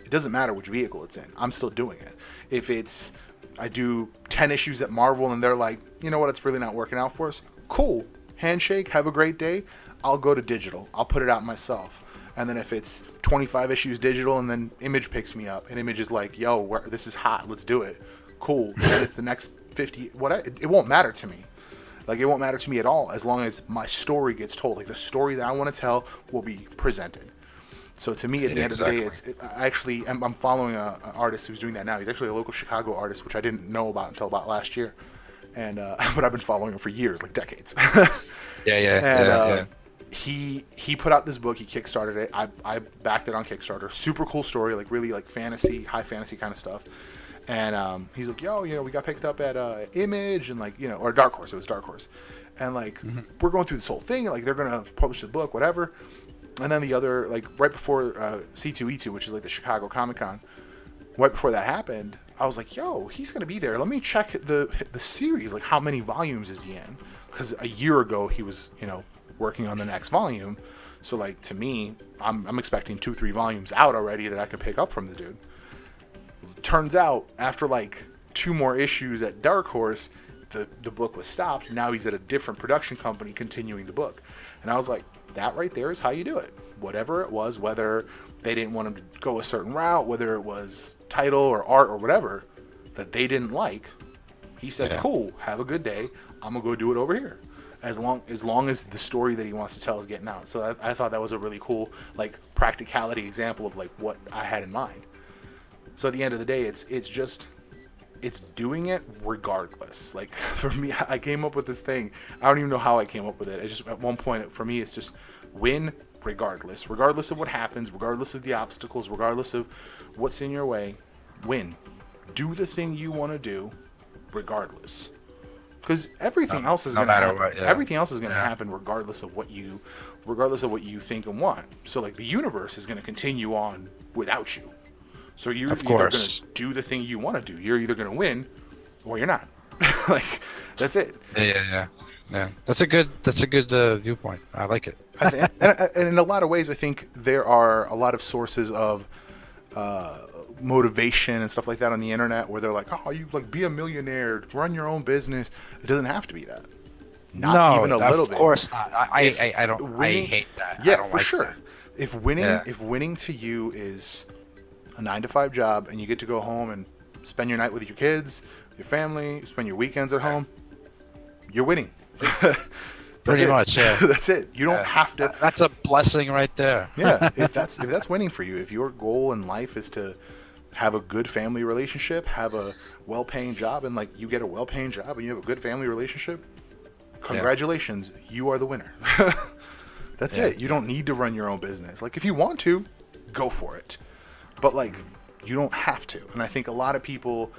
It doesn't matter which vehicle it's in. I'm still doing it. If it's, I do 10 issues at Marvel and they're like, you know what, it's really not working out for us. Cool. Handshake. Have a great day. I'll go to digital. I'll put it out myself. And then if it's 25 issues digital and then Image picks me up and Image is like, yo, this is hot. Let's do it. Cool. And then it's the next 50. It won't matter to me. Like, it won't matter to me at all as long as my story gets told. Like, the story that I want to tell will be presented. So to me, at the end of the day, I'm following an artist who's doing that now. He's actually a local Chicago artist, which I didn't know about until about last year. And but I've been following him for years, like decades. Yeah. He put out this book. He kickstarted it. I backed it on Kickstarter. Super cool story, like really like fantasy, high fantasy kind of stuff. And he's like, yo, you know, we got picked up at Image and like, you know, or Dark Horse. It was Dark Horse. And like, we're going through this whole thing. Like, they're gonna publish the book, whatever. And then the other, like, right before C2E2, which is like the Chicago Comic Con, right before that happened, I was like, yo, he's gonna be there. Let me check the series. Like, how many volumes is he in? Because a year ago he was, you know, working on the next volume. So like, to me, I'm expecting 2-3 volumes out already that I could pick up from the dude. Turns out, after like 2 more issues at Dark Horse, the book was stopped. Now he's at a different production company continuing the book. And I was like, that right there is how you do it. Whatever it was, whether they didn't want him to go a certain route, whether it was title or art or whatever that they didn't like, he said, cool, have a good day. I'm going to go do it over here. As long as the story that he wants to tell is getting out. So I thought that was a really cool, like, practicality example of, like, what I had in mind. So at the end of the day, it's doing it regardless. Like, for me, I came up with this thing. I don't even know how I came up with it. It just, at one point, for me, it's just win regardless. Regardless of what happens, regardless of the obstacles, regardless of what's in your way, win. Do the thing you want to do regardless. Because everything else is going to happen. What, everything else is going to happen regardless of what you think and want. So, like, the universe is going to continue on without you. So you're either going to do the thing you want to do. You're either going to win, or you're not. Like, that's it. Yeah. That's a good viewpoint. I like it. And in a lot of ways, I think there are a lot of sources of motivation and stuff like that on the internet where they're like, oh, you like be a millionaire, run your own business. It doesn't have to be that. Not even a little bit. Of course not. I don't. Winning, I hate that. Yeah, for sure. If winning to you is a 9-to-5 job and you get to go home and spend your night with your kids, your family, spend your weekends at home, you're winning. Pretty much, yeah. That's it. You don't have to. That's a blessing right there. Yeah, if that's winning for you, if your goal in life is to have a good family relationship, have a well-paying job, and like you get a well-paying job and you have a good family relationship, congratulations, you are the winner. That's it. You don't need to run your own business. Like, if you want to, go for it. But like, you don't have to. And I think a lot of people,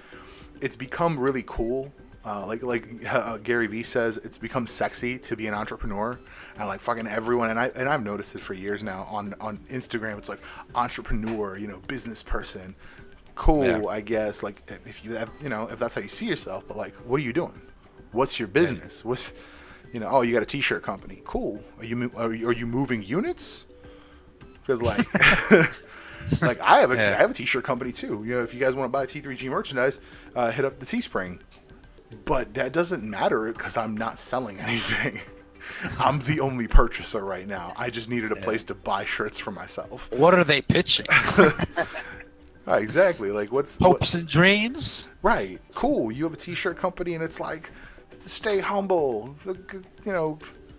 it's become really cool. Gary Vee says, it's become sexy to be an entrepreneur, and like fucking everyone, and I've noticed it for years now on Instagram. It's like entrepreneur, business person, cool, I guess. Like, if you have, if that's how you see yourself, but like, what are you doing? What's your business? What's, oh, you got a t-shirt company, cool. Are you moving units? Because like. Like, I have a t-shirt company too. If you guys want to buy T3G merchandise, hit up the Teespring. But that doesn't matter because I'm not selling anything. I'm the only purchaser right now. I just needed a place to buy shirts for myself. What are they pitching? Exactly. Like, hopes and dreams? Right. Cool. You have a t-shirt company and it's like, stay humble,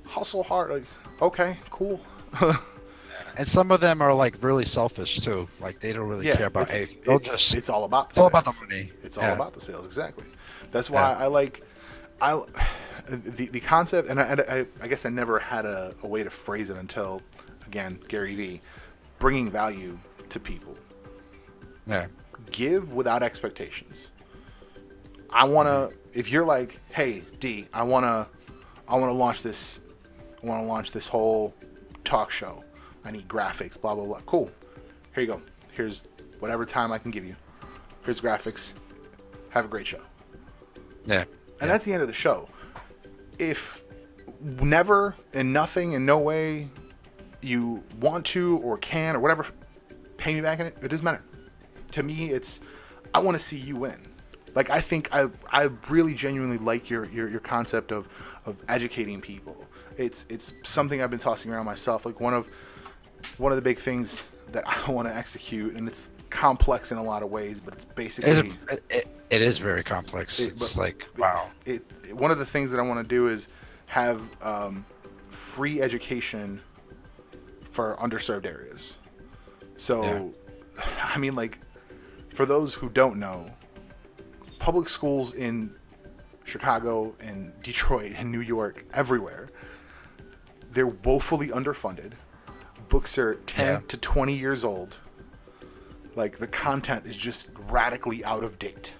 hustle hard. Like, okay, cool. And some of them are like really selfish too. Like, they don't really care about anything. It's all about the money. It's all about the sales. Exactly. That's why the concept, and I guess I never had a way to phrase it until, again, Gary Vee, bringing value to people. Yeah. Give without expectations. I want to, if you're like, hey, D, I want to launch this whole talk show. I need graphics, blah, blah, blah. Cool. Here you go. Here's whatever time I can give you. Here's graphics. Have a great show. Yeah. And that's the end of the show. If never and nothing in no way you want to or can or whatever, pay me back in it, it doesn't matter. To me, it's, I want to see you win. Like, I think I really genuinely like your concept of educating people. It's something I've been tossing around myself. Like, one of the big things that I want to execute, and it's complex in a lot of ways, but it's basically it is very complex. Wow. One of the things that I want to do is have free education for underserved areas. So, I mean, like, for those who don't know, public schools in Chicago and Detroit and New York, everywhere, they're woefully underfunded. Books are 10 to 20 years old. Like, the content is just radically out of date.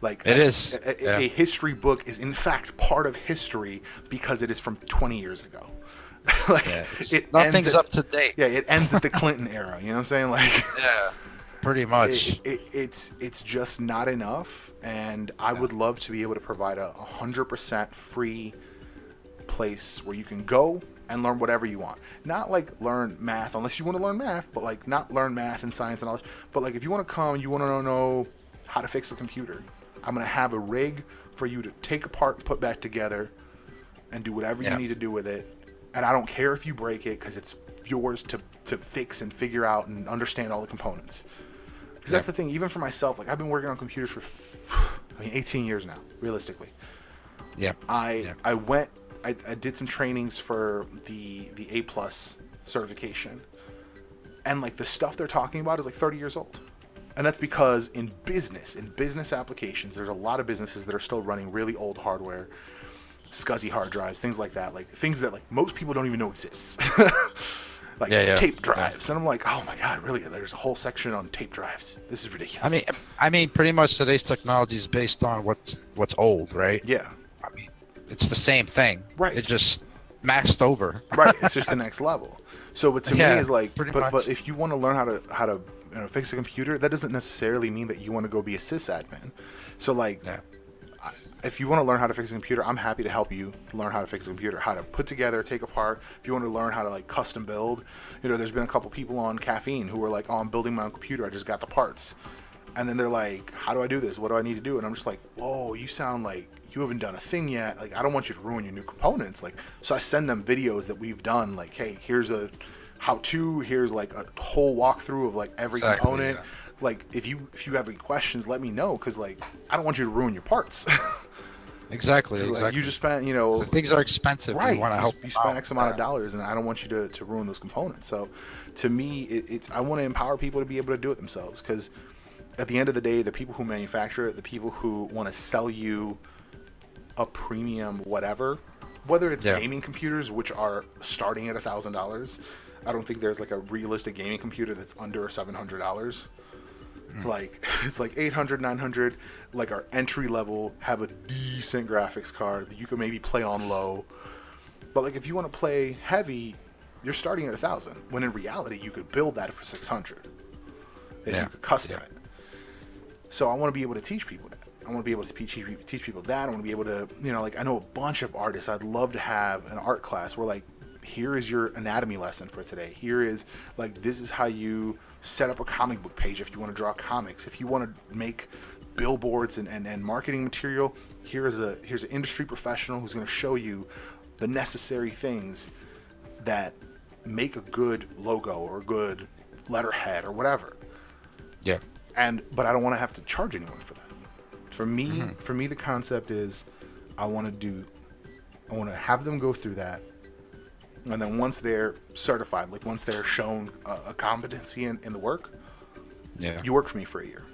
Like, it is. A history book is in fact part of history because it is from 20 years ago. Like, nothing's up to date. Yeah, it ends at the Clinton era. You know what I'm saying? Like, yeah, pretty much. It's just not enough, and I would love to be able to provide a 100% free place where you can go and learn whatever you want. Not like learn math, unless you want to learn math, but like not learn math and science and all that. But like, if you want to come and you want to know how to fix a computer, I'm going to have a rig for you to take apart and put back together and do whatever you need to do with it. and I don't care if you break it because it's yours to fix and figure out and understand all the components. Because that's the thing, even for myself, like I've been working on computers for 18 years now, realistically. Yeah. I did some trainings for the A+ certification, and like the stuff they're talking about is like 30 years old. And that's because in business applications, there's a lot of businesses that are still running really old hardware, SCSI hard drives, things like that, like things that like most people don't even know exists. Like tape drives. And I'm like, oh my God, really? There's a whole section on tape drives. This is ridiculous. I mean, pretty much today's technology is based on what's old, right? Yeah. I mean, it's the same thing. Right. It's just maxed over. Right. It's just the next level. So, but to me, is like, but if you want to learn how to fix a computer, that doesn't necessarily mean that you want to go be a sysadmin. So, like, if you want to learn how to fix a computer, I'm happy to help you learn how to fix a computer, how to put together, take apart. If you want to learn how to like custom build, there's been a couple people on Caffeine who were like, oh, I'm building my own computer. I just got the parts. And then they're like, how do I do this? What do I need to do? And I'm just like, whoa, you sound like you haven't done a thing yet. Like, I don't want you to ruin your new components. Like, so I send them videos that we've done. Like, hey, here's a how-to. Here's like a whole walkthrough of like every component. Yeah. Like, if you have any questions, let me know, because like I don't want you to ruin your parts. Exactly. Like, you just spent, so things are expensive. Right. You want to help. You spent X amount of dollars, and I don't want you to ruin those components. So, to me, it's I want to empower people to be able to do it themselves, because at the end of the day, the people who manufacture it, the people who want to sell you a premium whatever, whether it's gaming computers, which are starting at $1,000. I don't think there's like a realistic gaming computer that's under $700. Like, it's like 800, 900, like our entry level, have a decent graphics card that you can maybe play on low. But like, if you want to play heavy, you're starting at 1,000, when in reality you could build that for 600. And you could custom it. So I want to be able to teach people that. I want to be able to teach people that. I want to be able to, like, I know a bunch of artists. I'd love to have an art class where, like, here is your anatomy lesson for today. Here is, like, this is how you set up a comic book page if you want to draw comics. If you want to make billboards and marketing material, here's an industry professional who's going to show you the necessary things that make a good logo or a good letterhead or whatever. Yeah. But I don't want to have to charge anyone for that. For me, the concept is I want to have them go through that. And then once they're certified, like once they're shown a competency in the work, you work for me for a year.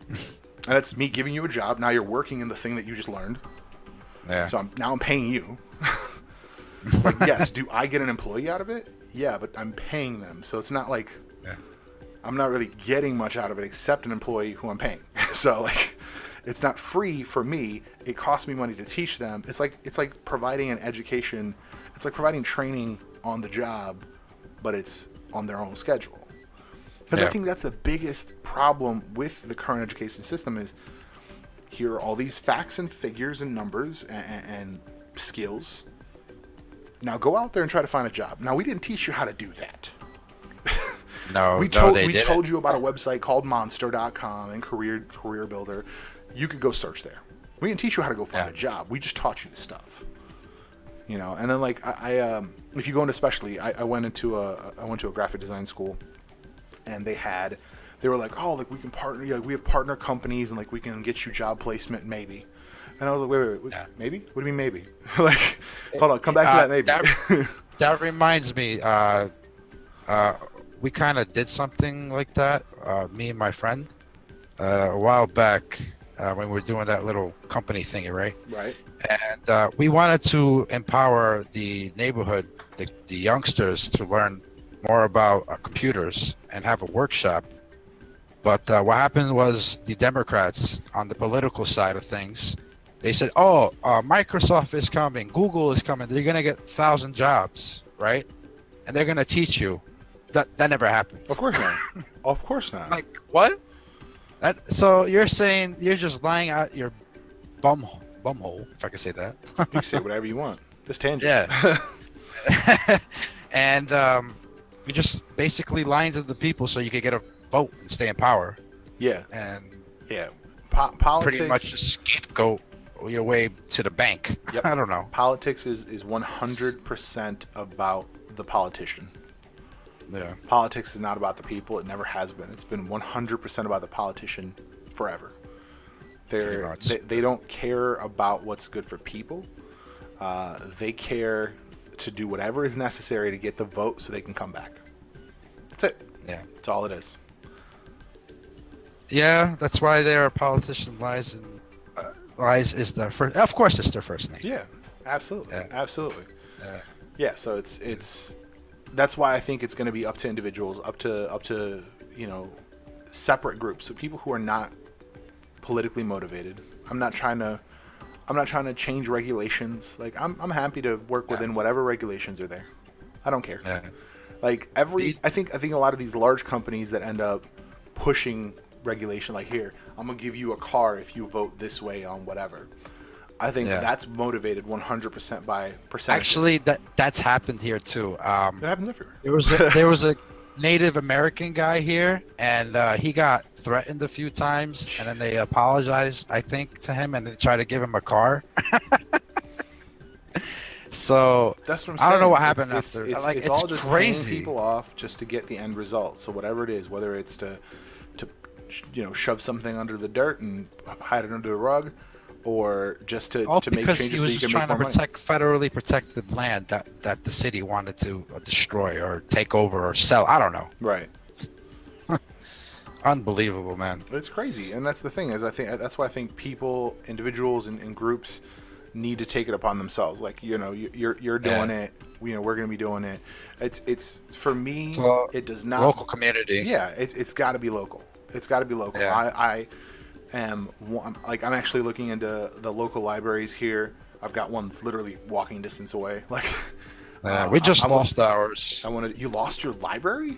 And that's me giving you a job. Now you're working in the thing that you just learned. Yeah. So I'm paying you. Like, yes, do I get an employee out of it? Yeah, but I'm paying them. So it's not like I'm not really getting much out of it except an employee who I'm paying. So like, it's not free for me. It costs me money to teach them. It's like providing an education. It's like providing training on the job, but it's on their own schedule. Because I think that's the biggest problem with the current education system is, here are all these facts and figures and numbers and skills. Now go out there and try to find a job. Now, we didn't teach you how to do that. No, we told you about a website called monster.com and career builder. You could go search there. We didn't teach you how to go find a job. We just taught you the stuff. And then like I if you go into, especially I went to a graphic design school, and they were like, oh, like we can partner, like we have partner companies, and like we can get you job placement maybe. And I was like, wait, maybe? What do you mean maybe? Like, hold on, come back to that maybe. That reminds me, we kind of did something like that, me and my friend, a while back when we were doing that little company thingy, right? Right. And we wanted to empower the neighborhood, the youngsters, to learn more about computers and have a workshop. But what happened was the Democrats on the political side of things, they said, oh, Microsoft is coming, Google is coming, they're going to get 1,000 jobs, right? And they're going to teach you. That never happened. Of course not. Of course not. Like, what? So you're saying you're just lying out your bumhole, if I can say that. You can say whatever you want. This tangent. Yeah. And you're just basically lying to the people so you can get a vote and stay in power. Yeah. And politics. Pretty much a scapegoat your way to the bank. Yep. I don't know. Politics is 100% about the politician. Yeah. Politics is not about the people. It never has been. It's been 100% about the politician forever. They don't care about what's good for people. They care to do whatever is necessary to get the vote so they can come back. That's it. Yeah. That's all it is. Yeah, that's why their politician lies and lies is their first. Of course, it's their first name. Yeah, absolutely, Yeah. absolutely. Yeah. Yeah, so it's that's why I think it's going to be up to individuals, up to separate groups, so people who are not politically motivated. I'm not trying to change regulations. Like I'm happy to work within whatever regulations are there. I don't care. Yeah. Like I think a lot of these large companies that end up pushing regulation, like, here, I'm gonna give you a car if you vote this way on whatever. I think that's motivated 100% by percentages. Actually, that's happened here too. It happens everywhere. There was a Native American guy here, and he got threatened a few times, and then they apologized, I think, to him, and they tried to give him a car. So that's what I'm saying. I don't know what happened after. It's all just crazy. paying people off just to get the end result. So whatever it is, whether it's to shove something under the dirt and hide it under the rug, or just to make because changes he so was you just can make trying to more protect federally protected land that the city wanted to destroy or take over or sell. I don't know. money. Right. Unbelievable, man. It's crazy, and that's the thing is that's why I think people, individuals, and groups need to take it upon themselves. Like you're doing it. We're going to be doing it. It's for me. So, it does not local community. Yeah, it's got to be local. It's got to be local. Yeah. I'm actually looking into the local libraries here. I've got one that's literally walking distance away. Like, We just lost ours. You lost your library?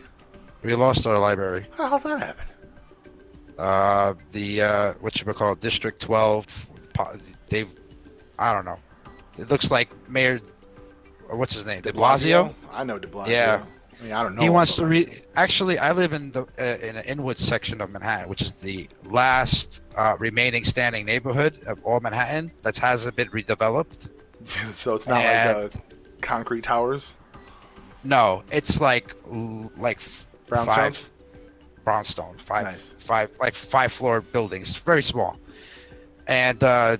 We lost our library. How's that happen? The District 12. I don't know. It looks like Mayor, or what's his name? De Blasio. I know De Blasio. Yeah. I mean, I don't know. He wants to Actually, I live in the Inwood section of Manhattan, which is the last remaining standing neighborhood of all Manhattan that hasn't been redeveloped. So it's not like concrete towers. No, it's like Brownstone. Five 5-floor buildings, very small, and the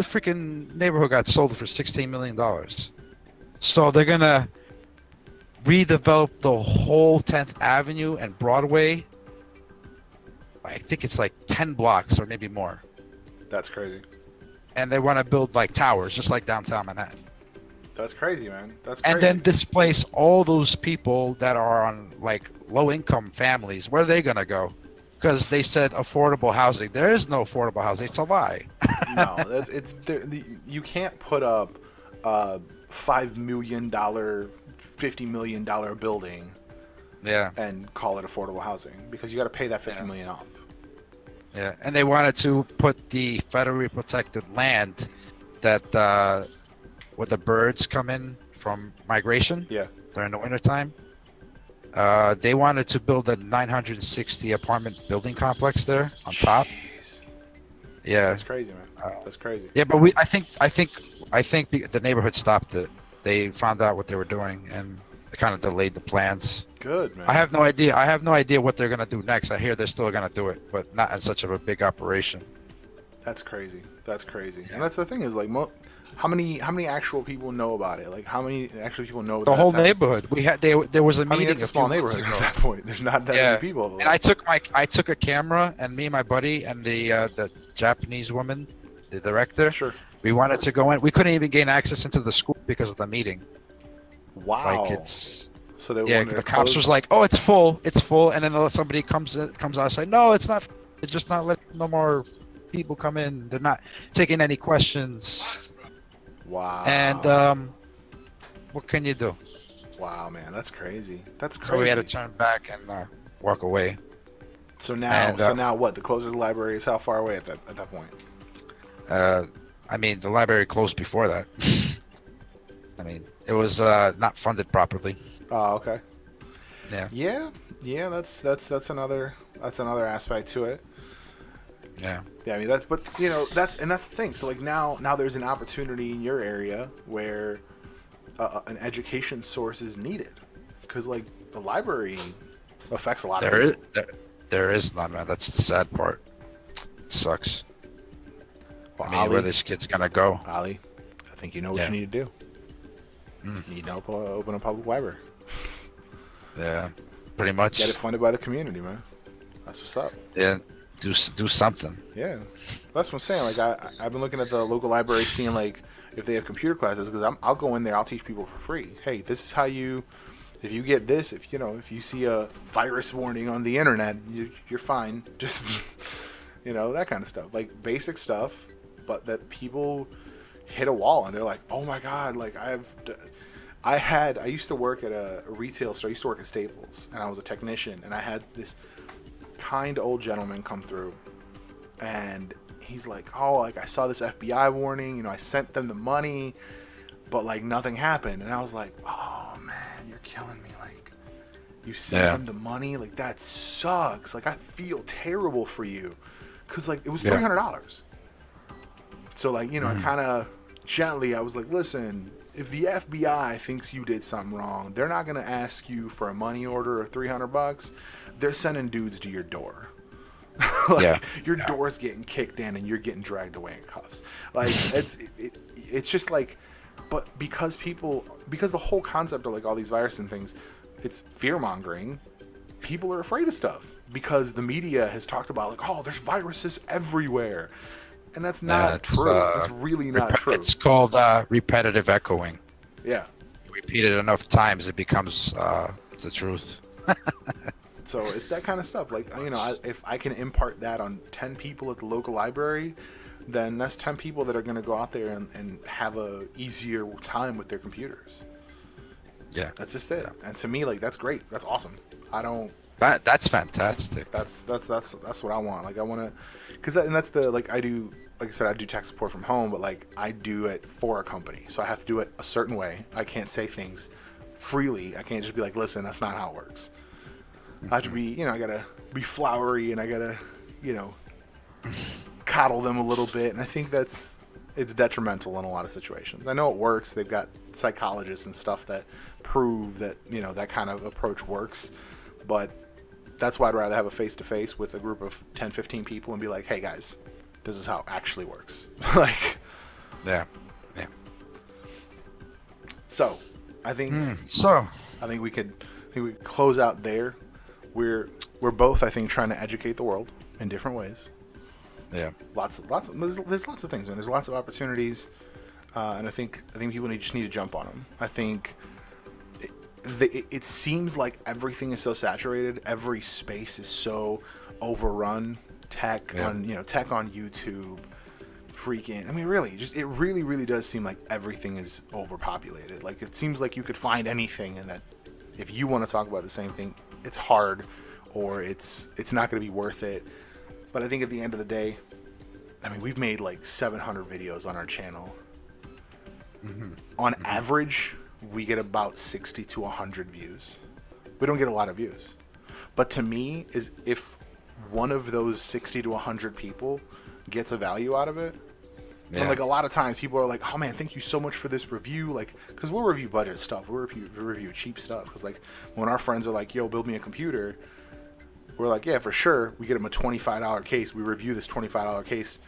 freaking neighborhood got sold for $16 million. So they're gonna redevelop the whole 10th Avenue and Broadway. I think it's like 10 blocks or maybe more. That's crazy. And they want to build like towers, just like downtown Manhattan. That's crazy, man. That's crazy. And then displace all those people that are on like low-income families. Where are they gonna go? Because they said affordable housing. There is no affordable housing. It's a lie. No, you can't put up a $5 million, $50 million building, and call it affordable housing, because you got to pay that $50 million off. Yeah, and they wanted to put the federally protected land that where the birds come in from migration during the wintertime. They wanted to build a 960 apartment building complex there on top. Yeah, that's crazy, man. That's crazy. Yeah, but I think the neighborhood stopped it. They found out what they were doing and they kind of delayed the plans. Good, man. I have no idea what they're gonna do next. I hear they're still gonna do it, but not in such of a big operation. That's crazy. And that's the thing is, like, how many actual people know about it? Like, how many actual people know the whole neighborhood? There was a meeting. I mean, it's a small neighborhood at that point. There's not that many people. And I took a camera, and me and my buddy and the Japanese woman, the director. Sure. We wanted to go in. We couldn't even gain access into the school because of the meeting. Wow. Like it's. So they the cops was like, "Oh, it's full," and then somebody comes out and say, "No, it's not. It's just not letting no more people come in. They're not taking any questions." Wow. And what can you do? Wow, man, that's crazy. So we had to turn back and walk away. So now what? The closest library is how far away at that point? I mean, the library closed before that. I mean, it was not funded properly. Oh, okay. Yeah. Yeah. That's another aspect to it. Yeah. Yeah, I mean that's that's the thing. So like now there's an opportunity in your area where an education source is needed, because like the library affects a lot of There is people. there is none, man. That's the sad part. It sucks. Well, I mean, where Ali, this kid's gonna go? Ali, I think you know what Yeah. you need to do. Mm. You need to open a public library. Yeah. Pretty Get it much. funded by the community, man. That's what's up. Yeah. Do something. Yeah, that's what I'm saying. Like I've been looking at the local library, seeing like if they have computer classes, because I'll go in there, I'll teach people for free. Hey, this is how you, if you get this, if you see a virus warning on the internet, you're fine. Just that kind of stuff, like basic stuff, but that people hit a wall and they're like, oh my god, like I used to work at a retail store. I used to work at Staples, and I was a technician, and I had this kind old gentleman come through, and he's like, oh, like I saw this FBI warning, I sent them the money, but like nothing happened. And I was like, oh man, you're killing me. Like, you sent them the money? Like, that sucks. Like, I feel terrible for you, because like it was $300. So like, I kind of gently, I was like, listen, if the FBI thinks you did something wrong, they're not gonna ask you for a money order of $300. They're sending dudes to your door. Like, your door's getting kicked in and you're getting dragged away in cuffs. Like, it's just like, but because the whole concept of like all these viruses and things, it's fear mongering. People are afraid of stuff because the media has talked about like, oh, there's viruses everywhere, and that's not true. It's really not true. It's called repetitive echoing. Yeah. You repeat it enough times, it becomes the truth. So it's that kind of stuff. Like, if I can impart that on 10 people at the local library, then that's 10 people that are going to go out there and have a easier time with their computers. Yeah. That's just it. And to me, like, that's great. That's awesome. That's fantastic. That's what I want. Like, I want to, because that's the, like, I do, like I said, I do tech support from home, but like I do it for a company. So I have to do it a certain way. I can't say things freely. I can't just be like, listen, that's not how it works. I have to be, I gotta be flowery, and I gotta, coddle them a little bit. And I think it's detrimental in a lot of situations. I know it works. They've got psychologists and stuff that prove that, that kind of approach works. But that's why I'd rather have a face-to-face with a group of 10, 15 people and be like, hey guys, this is how it actually works. Like, yeah. So I think, I think we could close out there. We're both, I think, trying to educate the world in different ways. Yeah. There's lots of things, man. There's lots of opportunities, and I think people just need to jump on them. I think it seems like everything is so saturated. Every space is so overrun. Tech on YouTube, freaking. I mean, really, it really does seem like everything is overpopulated. Like, it seems like you could find anything, and that if you want to talk about the same thing, it's hard, or it's not going to be worth it. But I think at the end of the day, I mean, we've made like 700 videos on our channel. On average, we get about 60 to 100 views. We don't get a lot of views. But to me, is if one of those 60 to 100 people gets a value out of it, and like a lot of times people are like, oh man, thank you so much for this review. Like, because we'll review budget stuff, we'll review cheap stuff. Because like when our friends are like, yo, build me a computer, we're like, yeah, for sure. We get them a $25 case. We review this $25 case.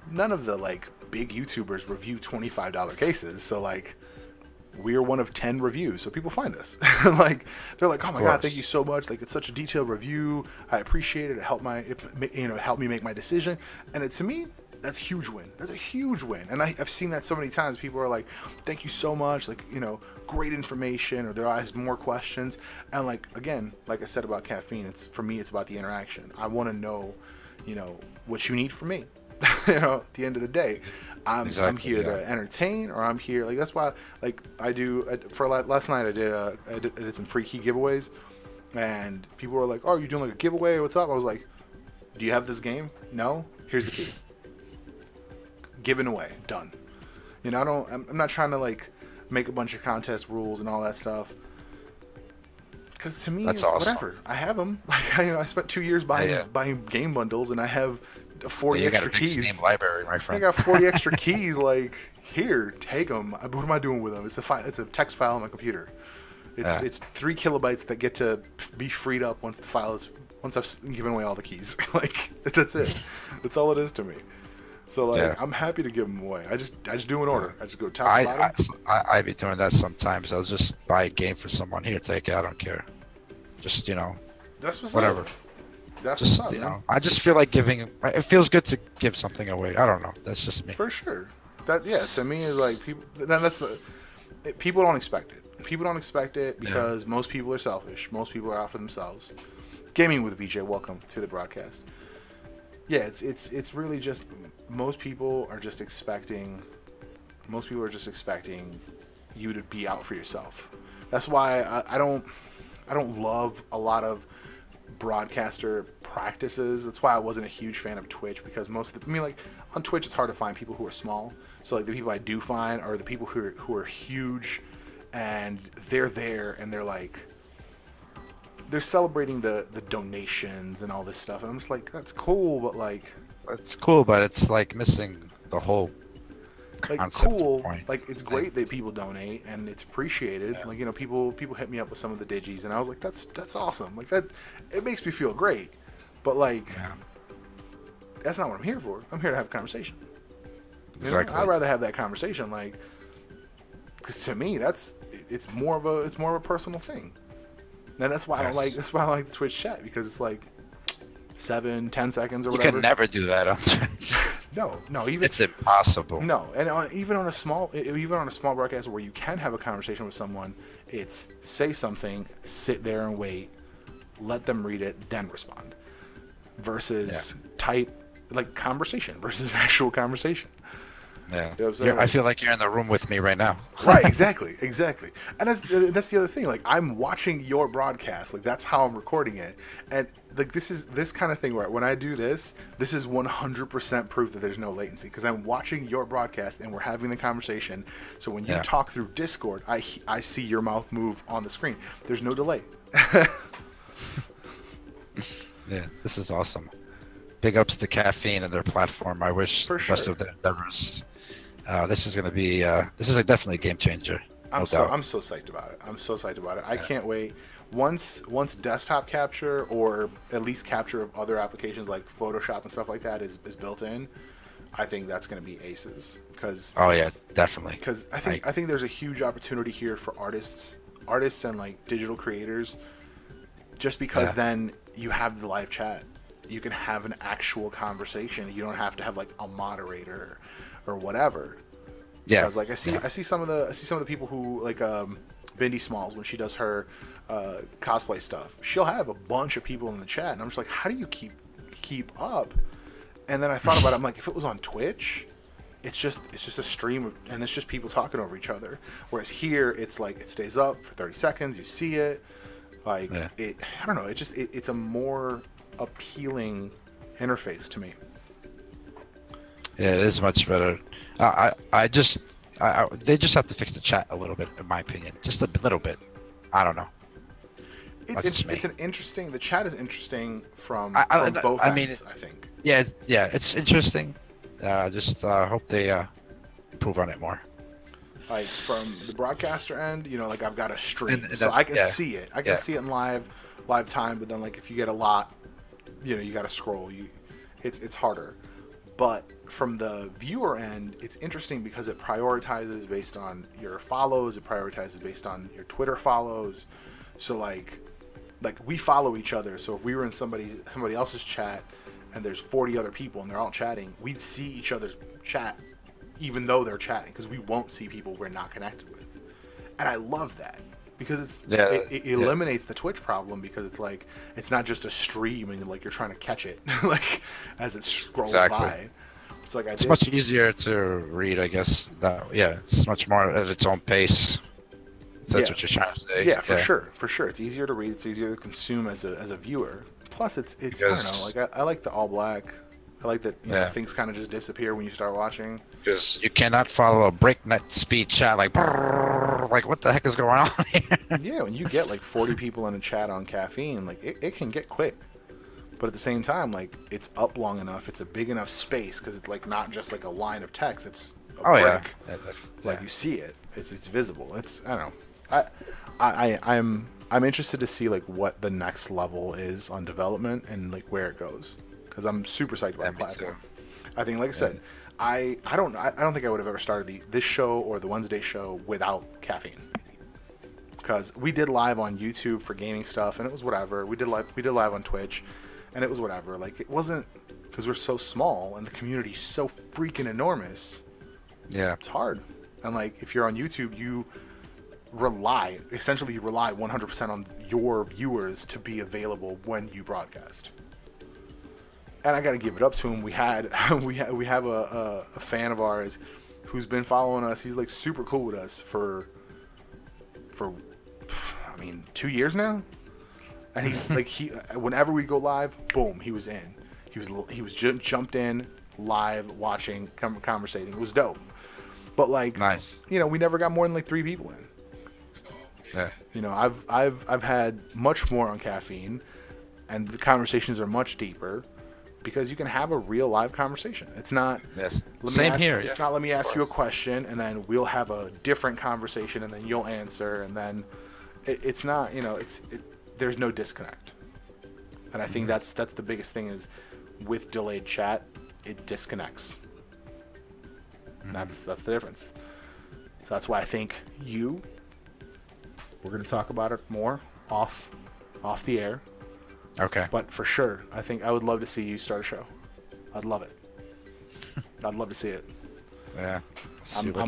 None of the like big YouTubers review $25 cases. So like, we're one of 10 reviews, so people find us. Like, they're like, oh my god, thank you so much. Like, it's such a detailed review. I appreciate it. It helped me make my decision. And to me, that's a huge win. That's a huge win. And I've seen that so many times. People are like, thank you so much. Like, great information, or they're asking more questions. And like, again, like I said about caffeine, for me, it's about the interaction. I want to know, what you need from me. At the end of the day, I'm here to entertain, or I'm here, like, that's why, like, last night I did some free key giveaways, and people were like, oh, are you doing like a giveaway? What's up? I was like, do you have this game? No? Here's the key. Given away. Done. I'm not trying to like make a bunch of contest rules and all that stuff. Because to me, it's awesome. Whatever. I have them. Like, I spent 2 years buying game bundles, and I have 40 you got a extra big Steam keys. library, my I friend. got 40 extra keys. Like, here, take them. What am I doing with them? It's a text file on my computer. Yeah. It's 3 kilobytes that get to be freed up once I've given away all the keys. Like, that's it. That's all it is to me. So like, Yeah. I'm happy to give them away. I just do an order. I just go top to I, bottom. I be doing that sometimes. I'll just buy a game for someone. Here, take it. I don't care. Just That's what's whatever. up. That's Just what's up, man. I just feel like giving. It feels good to give something away. I don't know. That's just me. For sure. To me is like people. People don't expect it. People don't expect it because most people are selfish. Most people are out for themselves. Gaming with VJ. Welcome to the broadcast. Yeah, it's really just most people are just expecting. Most people are just expecting you to be out for yourself. That's why I don't love a lot of broadcaster practices. That's why I wasn't a huge fan of Twitch, because like on Twitch it's hard to find people who are small. So like the people I do find are the people who are huge, and they're there and they're celebrating the donations and all this stuff, and I'm just like, that's cool, but like, It's cool, but it's like missing the whole like concept. cool, Point. like it's great that people donate and it's appreciated. Yeah. Like, people hit me up with some of the digis, and I was like, that's awesome. Like, that, it makes me feel great, but like, that's not what I'm here for. I'm here to have a conversation. Exactly. I'd rather have that conversation, like, because to me it's more of a personal thing. And that's why I like the Twitch chat, because it's like 7-10 seconds or You whatever. can never do that on Twitch. No, even It's impossible. no, and even on a small broadcast where you can have a conversation with someone, it's say something, sit there and wait, let them read it, then respond, versus type, like, conversation versus actual conversation. Yeah. You know what I'm saying? I feel like you're in the room with me right now. Right, exactly. And that's the other thing. Like, I'm watching your broadcast. Like, that's how I'm recording it. And like, this kind of thing where when I do this is 100% proof that there's no latency, because I'm watching your broadcast and we're having the conversation. So when you talk through Discord, I see your mouth move on the screen. There's no delay. Yeah, this is awesome. Big ups to Caffeine and their platform. I wish the best of their endeavors. This is going to be definitely a game changer. I'm so psyched about it. I can't wait. Once desktop capture, or at least capture of other applications like Photoshop and stuff like that is built in, I think that's going to be aces. Oh yeah, definitely. Because I think there's a huge opportunity here for artists and like digital creators, just because then you have the live chat. You can have an actual conversation. You don't have to have like a moderator or whatever. Yeah. Because like I see some of the people who, like, Bindi Smalls, when she does her cosplay stuff, she'll have a bunch of people in the chat, and I'm just like, how do you keep up? And then I thought about it. I'm like, if it was on Twitch, it's just a stream and it's just people talking over each other. Whereas here, it's like, it stays up for 30 seconds. You see it. Like, I don't know. It's a more appealing interface to me. Yeah, it is much better. They just have to fix the chat a little bit, in my opinion, just a little bit. I don't know. It's an interesting. The chat is interesting from both ends, I think. Yeah, it's interesting. Just hope they improve on it more. Like, from the broadcaster end, like, I've got a stream, so I can see it. I can see it in live time. But then, like, if you get a lot, you got to scroll. It's harder. But from the viewer end, it's interesting because it prioritizes based on your follows. It prioritizes based on your Twitter follows. So like we follow each other. So if we were in somebody else's chat and there's 40 other people and they're all chatting, we'd see each other's chat even though they're chatting, because we won't see people we're not connected with. And I love that, because it eliminates the Twitch problem, because it's like, it's not just a stream and like you're trying to catch it like as it scrolls by. It's like, it's much easier to read, I guess. It's much more at its own pace. If that's what you're trying to say. Yeah, for sure. It's easier to read. It's easier to consume as a viewer. Plus, it's I don't know. Like, I like the all black. I like that things kind of just disappear when you start watching. Because you cannot follow a breakneck speed chat like what the heck is going on here? Yeah, when you get like 40 people in a chat on Caffeine, like it can get quick. But at the same time, like, it's up long enough, it's a big enough space, because it's like not just like a line of text, it's a Oh yeah. brick. Yeah, Like, you see it, it's visible. It's, I don't know. I'm interested to see like what the next level is on development and like where it goes, because I'm super psyched about the me too. platform. I think, like I said, I don't think I would have ever started this show or the Wednesday show without caffeine. Because we did live on YouTube for gaming stuff, and it was whatever. We did live on Twitch, and it was whatever. Like, it wasn't, because we're so small and the community's so freaking enormous. Yeah. It's hard. And like, if you're on YouTube, you essentially rely 100% on your viewers to be available when you broadcast. And I got to give it up to him. We have a fan of ours who's been following us. He's like super cool with us for 2 years now. And he's like, whenever we go live, boom, he was in. He was jumped in live, watching, conversating. It was dope. But like, Nice. we never got more than like 3 people in. Yeah. I've had much more on caffeine, and the conversations are much deeper, because you can have a real live conversation. It's not. Yes. Same here. It's not, let me ask you a question, and then we'll have a different conversation, and then you'll answer, and then it's not. There's no disconnect. And I think that's the biggest thing is, with delayed chat, it disconnects. That's the difference. So that's why I think we're going to talk about it more off the air. Okay. But for sure, I think I would love to see you start a show. I'd love it. I'd love to see it. Yeah.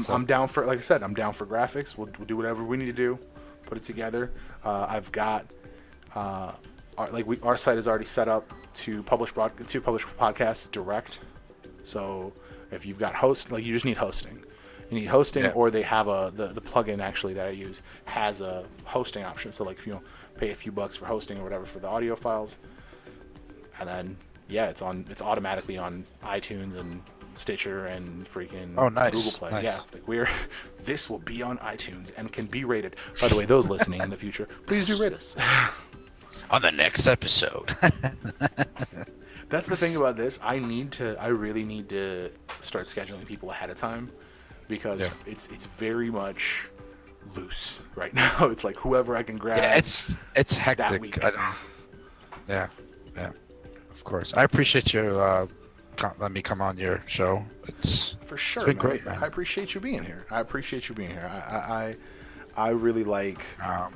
I'm down for, like I said, I'm down for graphics. We'll do whatever we need to do, put it together. I've got our site is already set up to publish podcasts direct. So if you've got you just need hosting. You need hosting, or they have the plugin actually that I use has a hosting option. So like, if you pay a few bucks for hosting or whatever for the audio files, and then it's automatically on iTunes and Stitcher and freaking Google Play. Nice. Yeah, like this will be on iTunes and can be rated. By the way, those listening in the future, please do rate us. On the next episode. That's the thing about this. I really need to start scheduling people ahead of time, because it's very much loose right now. It's like whoever I can grab. Yeah, it's hectic. That week. Yeah. Of course. I appreciate you letting me come on your show. For sure. It's been man. great, man. I appreciate you being here. I really like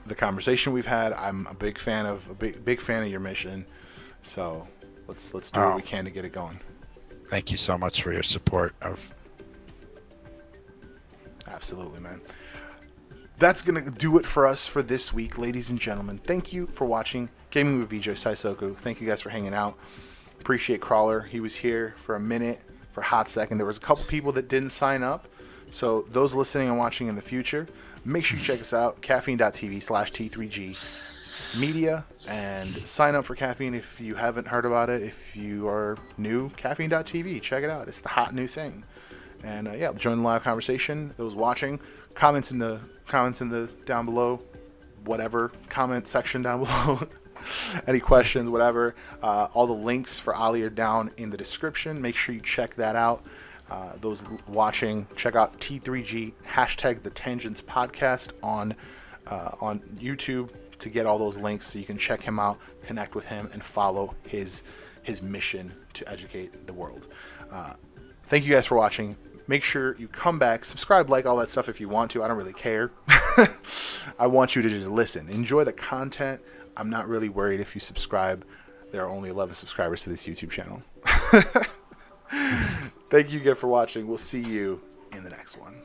the conversation we've had. I'm a big fan of your mission. So let's do what we can to get it going. Thank you so much for your support of. Absolutely, man. That's going to do it for us for this week, ladies and gentlemen. Thank you for watching Gaming with VJ Saisoku. Thank you guys for hanging out. Appreciate Crawler. He was here for a minute, for a hot second. There was a couple people that didn't sign up. So those listening and watching in the future, make sure you check us out, caffeine.tv/T3G Media, and sign up for Caffeine if you haven't heard about it. If you are new, caffeine.tv, check it out. It's the hot new thing. And join the live conversation. Those watching, comments in the down below, whatever comment section down below. Any questions, whatever. All the links for Ali are down in the description. Make sure you check that out. Those watching, check out T3G # the Tangents podcast on YouTube to get all those links, so you can check him out, connect with him, and follow his mission to educate the world. Thank you guys for watching. Make sure you come back, subscribe, like, all that stuff if you want to. I don't really care. I want you to just listen. Enjoy the content. I'm not really worried if you subscribe. There are only 11 subscribers to this YouTube channel. Thank you again for watching. We'll see you in the next one.